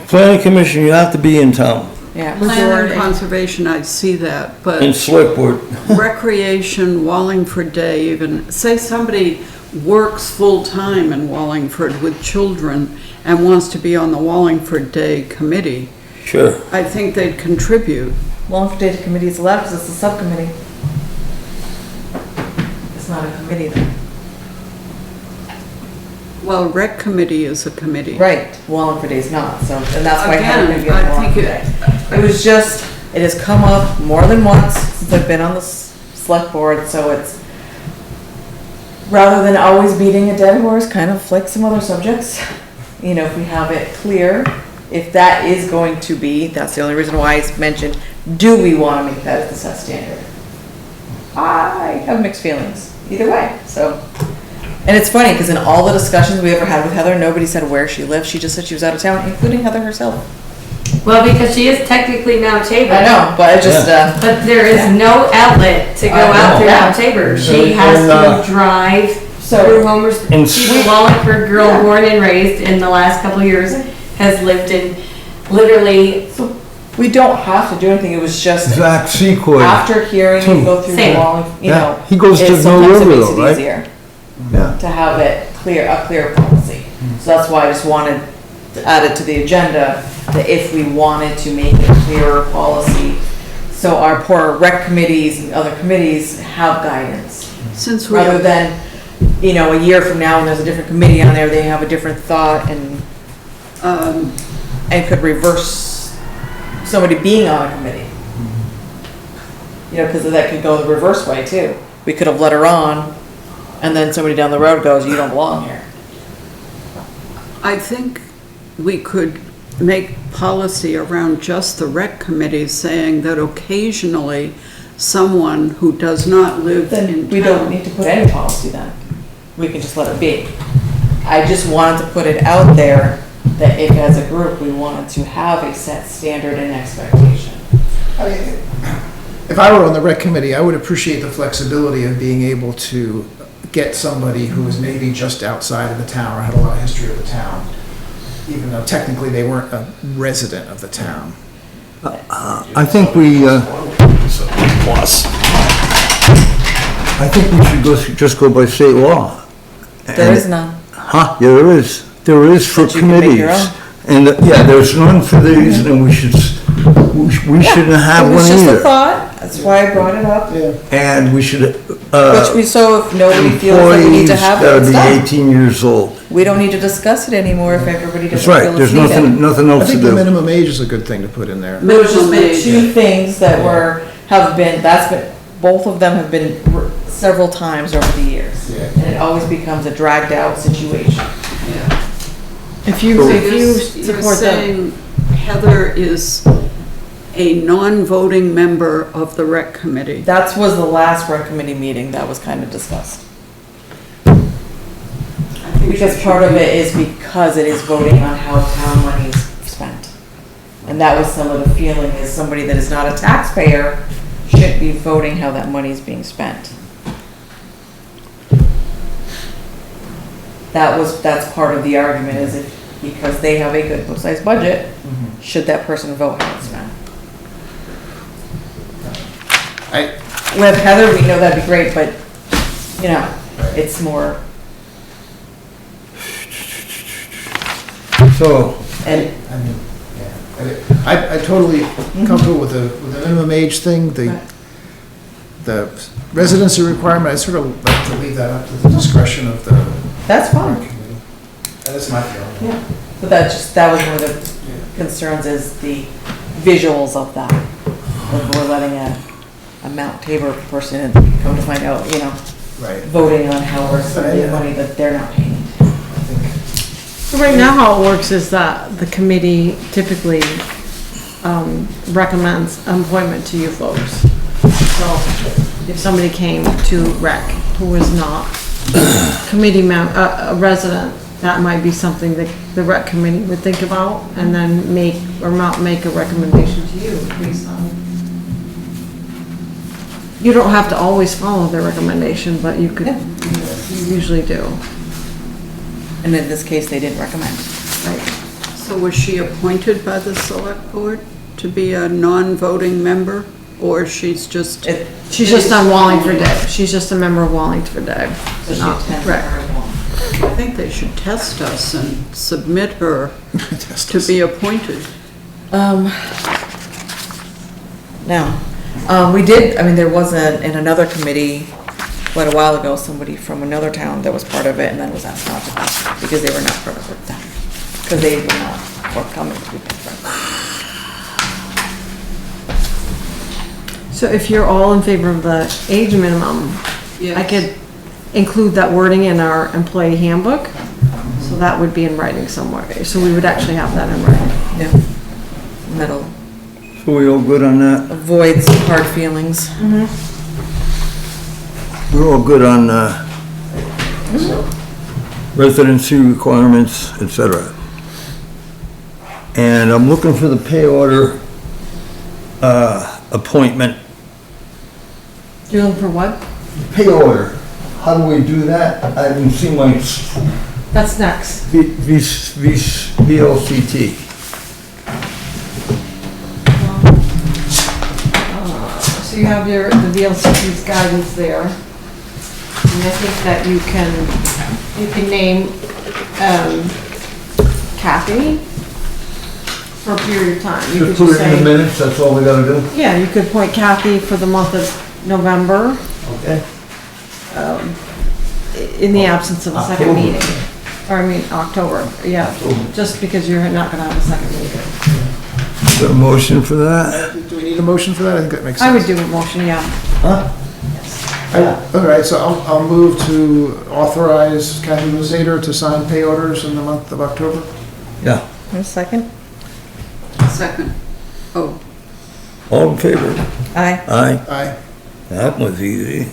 Speaker 1: Planning commission, you have to be in town,
Speaker 8: Yeah.
Speaker 3: plan
Speaker 2: Majority.
Speaker 3: and conservation, I see that,
Speaker 1: and
Speaker 3: but
Speaker 1: select board.
Speaker 3: recreation, Wallingford Day even, say somebody works full-time in Wallingford with children and wants to be on the Wallingford Day committee,
Speaker 1: Sure.
Speaker 3: I think they'd contribute.
Speaker 8: Wallingford Day Committee is allowed because it's a subcommittee. It's not a committee then.
Speaker 3: Well, rec committee is a committee.
Speaker 8: Right, Wallingford Day is not, so, and that's why I
Speaker 3: Again,
Speaker 8: haven't been
Speaker 3: I
Speaker 8: getting
Speaker 3: think
Speaker 8: Wallingford Day. It was just, it has come up more than once since I've been on the select board, so it's, rather than always beating a dead horse, kind of like some other subjects, you know, if we have it clear, if that is going to be, that's the only reason why I mentioned, do we want to make that as the set standard? I have mixed feelings, either way, so. And it's funny, because in all the discussions we ever had with Heather, nobody said where she lived, she just said she was out of town, including Heather herself.
Speaker 9: Well, because she is technically Mount Tabor.
Speaker 8: I know, but I just,
Speaker 9: But there is no outlet to go out through Mount Tabor. She has to drive through Homer's.
Speaker 1: And
Speaker 9: She's a Wallingford girl, born and raised, in the last couple of years, has lived in literally,
Speaker 8: we don't have to do anything, it was just,
Speaker 1: Zach Sequoia.
Speaker 8: after hearing you go through the
Speaker 9: Same.
Speaker 8: Wallingford, you
Speaker 1: Yeah,
Speaker 8: know.
Speaker 1: he goes to
Speaker 8: it-
Speaker 1: No
Speaker 8: sometimes
Speaker 1: River
Speaker 8: it makes
Speaker 1: though,
Speaker 8: it
Speaker 1: right?
Speaker 8: easier
Speaker 1: Yeah.
Speaker 8: to have it clear, a clear policy. So that's why I just wanted to add it to the agenda, that if we wanted to make a clearer policy, so our poor rec committees and other committees have guidance.
Speaker 3: Since we,
Speaker 8: Rather than, you know, a year from now when there's a different committee on there, they have a different thought and could reverse somebody being on a committee. You know, because that could go the reverse way too. We could have let her on, and then somebody down the road goes, you don't belong here.
Speaker 3: I think we could make policy around just the rec committee, saying that occasionally someone who does not live in
Speaker 8: Then we don't
Speaker 3: town.
Speaker 8: need to put any policy then. We can just let it be. I just wanted to put it out there that if as a group, we wanted to have a set standard and expectation.
Speaker 4: I mean, if I were on the rec committee, I would appreciate the flexibility of being able to get somebody who was maybe just outside of the town or had a lot of history of the town, even though technically they weren't a resident of the town.
Speaker 1: I think we,
Speaker 5: Plus.
Speaker 1: I think we should just go by state law.
Speaker 8: There is none.
Speaker 1: Huh, yeah, there is. There is for
Speaker 8: But you can make
Speaker 1: committees.
Speaker 8: your own.
Speaker 1: And, yeah, there's none for these, and we shouldn't have
Speaker 8: It
Speaker 1: one
Speaker 8: was just a
Speaker 1: either.
Speaker 8: thought, that's why I brought it up.
Speaker 4: Yeah.
Speaker 1: And we should,
Speaker 8: Which we, so if nobody feels that we need
Speaker 1: employees
Speaker 8: to have it,
Speaker 1: gotta
Speaker 8: it's
Speaker 1: be
Speaker 8: done.
Speaker 1: 18 years old.
Speaker 8: we don't need to discuss it anymore if everybody
Speaker 1: That's
Speaker 8: doesn't
Speaker 1: right,
Speaker 8: feel
Speaker 1: there's
Speaker 8: it's needed.
Speaker 1: nothing
Speaker 4: I
Speaker 1: else to
Speaker 4: think the
Speaker 1: do.
Speaker 4: minimum age is a good thing to put in there.
Speaker 8: There was just
Speaker 3: Minimum
Speaker 8: been
Speaker 3: age.
Speaker 8: two things that that's been, both of them have been several times over the years.
Speaker 4: Yeah.
Speaker 8: And it always becomes a dragged out situation.
Speaker 2: If you
Speaker 3: You're
Speaker 2: support them.
Speaker 3: saying Heather is a non-voting member of the rec committee.
Speaker 8: That was the last rec committee meeting that was kind of discussed. Because part of it is because it is voting on how town money is spent. And that was some of the feeling, is somebody that is not a taxpayer should be voting how that money is being spent. That's part of the argument, is if, because they have a good sized budget, should that person vote how it's spent? With Heather, we know that'd be great, but, you know, it's more,
Speaker 1: So,
Speaker 8: and
Speaker 4: I mean, yeah. I totally comfortable with the minimum age thing, the residency requirement, I sort of like to leave that up to the discretion of the
Speaker 8: that's fine.
Speaker 4: committee. That's my feeling.
Speaker 8: Yeah, but that was one of the concerns, is the visuals of that. Like, we're letting a Mount Tabor person come to find out, you know,
Speaker 4: Right.
Speaker 8: voting on how we're spending money that they're not paying.
Speaker 2: So right now, how it works is that the committee typically recommends appointment to you folks. So if somebody came to rec who was not a resident, that might be something that the rec committee would think about and then make or not make a recommendation to you based on. You don't have to always follow their recommendation, but you could, you usually do.
Speaker 8: And in this case, they didn't recommend.
Speaker 2: Right.
Speaker 3: So was she appointed by the select board to be a non-voting member, or she's just?
Speaker 2: She's just on Wallingford Day. She's just a member of Wallingford Day.
Speaker 8: So she
Speaker 2: Not
Speaker 8: attends
Speaker 2: rec.
Speaker 8: our one.
Speaker 3: I think they should test us and submit her to be appointed.
Speaker 8: No. We did, I mean, there was in another committee quite a while ago, somebody from another town that was part of it and then was asked not to be, because they were not part of the town. Because they were not forthcoming to be part.
Speaker 2: So if you're all in favor of the age minimum, I could include that wording in our employee handbook. So that would be in writing somewhere. So we would actually have that in writing.
Speaker 8: Yeah. That'll
Speaker 1: so we all good on that?
Speaker 8: avoid some hard feelings.
Speaker 1: We're all good on, residency requirements, et cetera. And I'm looking for the pay order, appointment.
Speaker 2: You're looking for what?
Speaker 1: Pay order, how do we do that? I haven't seen my
Speaker 2: That's next.
Speaker 1: VLCT.
Speaker 2: So you have the VLCT's guidance there. And I think that you can name, Kathy for a period of time. You could
Speaker 1: Just put
Speaker 2: just
Speaker 1: it in the
Speaker 2: say,
Speaker 1: minutes, that's all we gotta do?
Speaker 2: yeah, you could appoint Kathy for the month of November,
Speaker 1: Okay.
Speaker 2: in the absence of a second
Speaker 1: October.
Speaker 2: meeting. Or I mean, October, yeah, just because you're not gonna have a second meeting.
Speaker 1: Is there a motion for that?
Speaker 4: Do we need a motion for that? I think that makes sense.
Speaker 2: I would do a motion, yeah.
Speaker 1: Huh?
Speaker 4: All right, so I'll move to authorize Kathy Luzader to sign pay orders in the month of October.
Speaker 1: Yeah,
Speaker 8: A second?
Speaker 3: Second. Oh,
Speaker 1: all in favor?
Speaker 8: Aye.
Speaker 1: Aye.
Speaker 4: Aye.
Speaker 1: That was easy.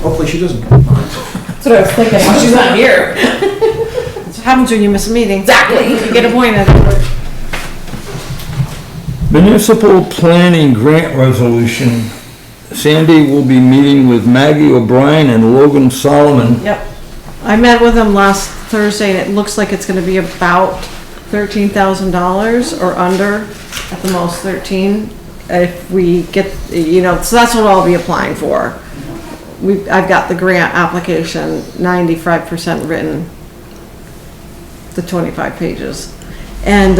Speaker 4: Hopefully she doesn't come on.
Speaker 8: That's what I was thinking, well, she's not here.
Speaker 2: That's what happens when you miss a meeting.
Speaker 8: Exactly.
Speaker 2: You get appointed.
Speaker 1: Municipal planning grant resolution. Sandy will be meeting with Maggie O'Brien and Logan Solomon.
Speaker 2: Yep. I met with them last Thursday, and it looks like it's gonna be about $13,000 or under, at the most 13. If we get, so that's what I'll be applying for. I've got the grant application 95% written, the 25 pages. And,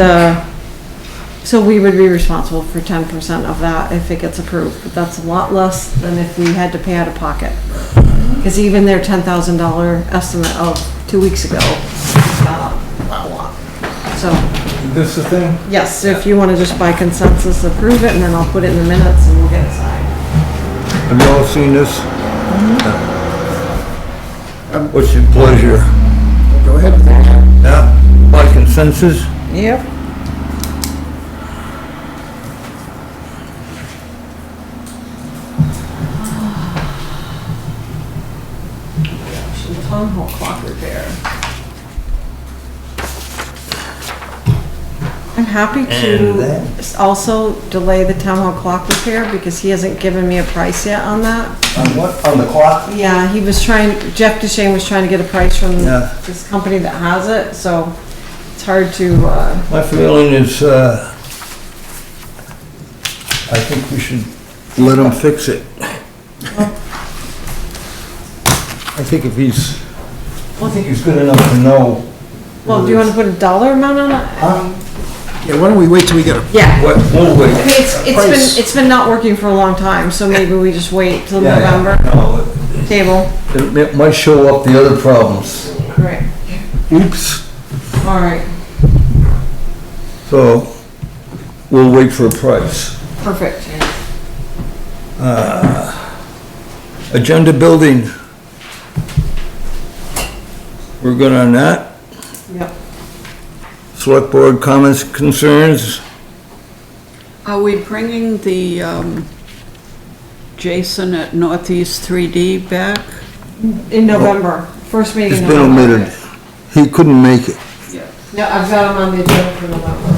Speaker 2: so we would be responsible for 10% of that if it gets approved, but that's a lot less than if we had to pay out of pocket. Because even their $10,000 estimate of 2 weeks ago So,
Speaker 1: This the thing?
Speaker 2: yes, if you wanna just by consensus approve it, and then I'll put it in the minutes and we'll get it signed.
Speaker 1: Have you all seen this? What's your pleasure?
Speaker 4: Go ahead with it.
Speaker 1: Yeah, by consensus?
Speaker 2: Yep. Town hall clock repair. I'm happy
Speaker 1: And
Speaker 2: to also delay the town hall clock repair because he hasn't given me a price yet on that.
Speaker 1: On what, on the clock?
Speaker 2: Yeah, he was trying, Jeff Duchesne was trying to get a price from
Speaker 1: Yeah.
Speaker 2: this company that has it, so it's hard to,
Speaker 1: My feeling is, I think we should let him fix it. I think if he's, I think he's good enough to know.
Speaker 2: well, do you wanna put a dollar amount on it?
Speaker 4: Yeah, why don't we wait till we get a,
Speaker 2: Yeah.
Speaker 1: What, we'll wait.
Speaker 2: I mean, it's been not working for a long time, so maybe we just wait till
Speaker 1: Yeah, yeah.
Speaker 2: November.
Speaker 1: No,
Speaker 2: Table.
Speaker 1: it might show up the other problems.
Speaker 2: Right.
Speaker 1: Oops.
Speaker 2: All right,
Speaker 1: So, we'll wait for a price.
Speaker 2: perfect.
Speaker 1: Agenda building. We're good on that?
Speaker 2: Yep.
Speaker 1: Select board comments, concerns?
Speaker 3: Are we bringing the, Jason at Northeast 3D back?
Speaker 2: In November, first meeting
Speaker 1: It's
Speaker 2: in
Speaker 1: been
Speaker 2: November.
Speaker 1: omitted. He couldn't make it.
Speaker 2: Yeah, I've got him on the agenda for November.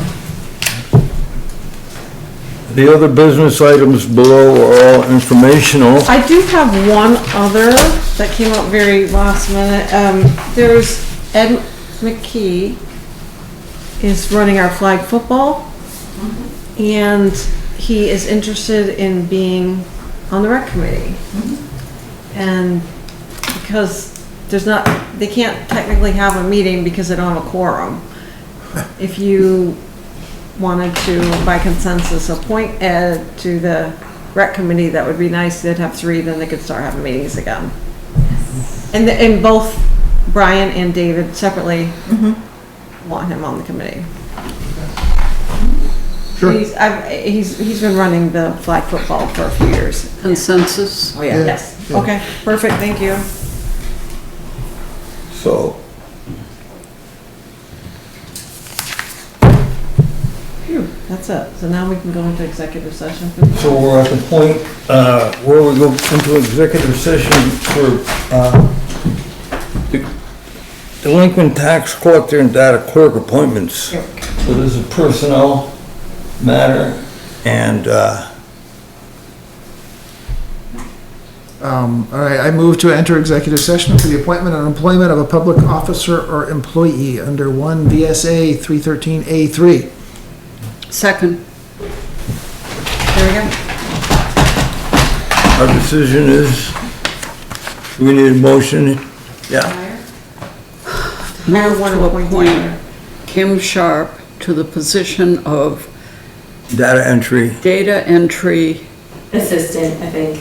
Speaker 1: The other business items below are all informational.
Speaker 2: I do have one other that came up very last minute. There's Ed McKee is running our flag football. And he is interested in being on the rec committee. And because there's not, they can't technically have a meeting because they don't have a quorum. If you wanted to, by consensus, appoint Ed to the rec committee, that would be nice. They'd have 3, then they could start having meetings again. And both Brian and David separately want him on the committee.
Speaker 4: Sure.
Speaker 2: He's been running the flag football for a few years.
Speaker 3: Consensus?
Speaker 2: Oh, yeah. Yes, okay, perfect, thank you.
Speaker 1: So,
Speaker 2: Phew, that's it. So now we can go into executive session for the.
Speaker 1: so we're at the point, where we go into executive session for, the delinquent tax collector and data clerk appointments. So there's a personnel matter and,
Speaker 4: all right, I move to enter executive session for the appointment and employment of a public officer or employee under 1 VSA 313A3.
Speaker 3: Second.
Speaker 2: There we go.
Speaker 1: our decision is, do we need a motion? Yeah.
Speaker 3: Move
Speaker 2: want
Speaker 3: to
Speaker 2: to appoint
Speaker 3: appoint Kim Sharp to the position of
Speaker 1: Data entry.
Speaker 3: data entry
Speaker 9: Assistant, I think.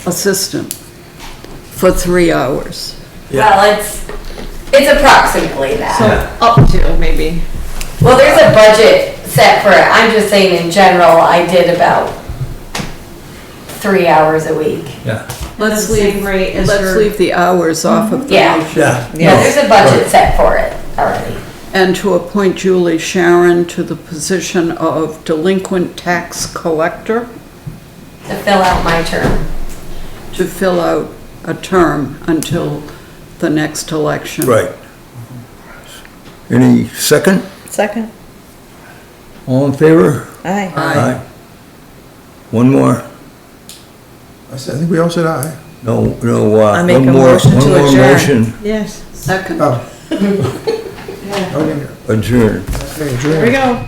Speaker 3: assistant for 3 hours.
Speaker 9: Well, it's approximately
Speaker 2: So
Speaker 9: that.
Speaker 2: up to maybe.
Speaker 9: Well, there's a budget set for it. I'm just saying in general, I did about 3 hours a week.
Speaker 1: Yeah.
Speaker 3: Let's
Speaker 2: the same
Speaker 3: leave,
Speaker 2: rate as
Speaker 3: let's
Speaker 2: her-
Speaker 3: leave the hours off of the
Speaker 9: Yeah.
Speaker 3: motion.
Speaker 1: Yeah.
Speaker 9: Yeah, there's a budget set for it already.
Speaker 3: And to appoint Julie Sharon to the position of delinquent tax collector
Speaker 9: To fill out my term.
Speaker 3: to fill out a term until the next election.
Speaker 1: Right. Any second?
Speaker 2: Second.
Speaker 1: All in favor?
Speaker 2: Aye.
Speaker 3: Aye.
Speaker 1: One more.
Speaker 4: I think we all said aye.
Speaker 1: No,
Speaker 2: I make
Speaker 1: one
Speaker 2: a
Speaker 1: more,
Speaker 2: motion
Speaker 1: one
Speaker 2: to
Speaker 1: more
Speaker 2: adjourn.
Speaker 1: motion.
Speaker 2: Yes.
Speaker 3: Second.
Speaker 4: Oh. Okay,
Speaker 1: Adjourn.
Speaker 4: adjourn.
Speaker 2: There we go.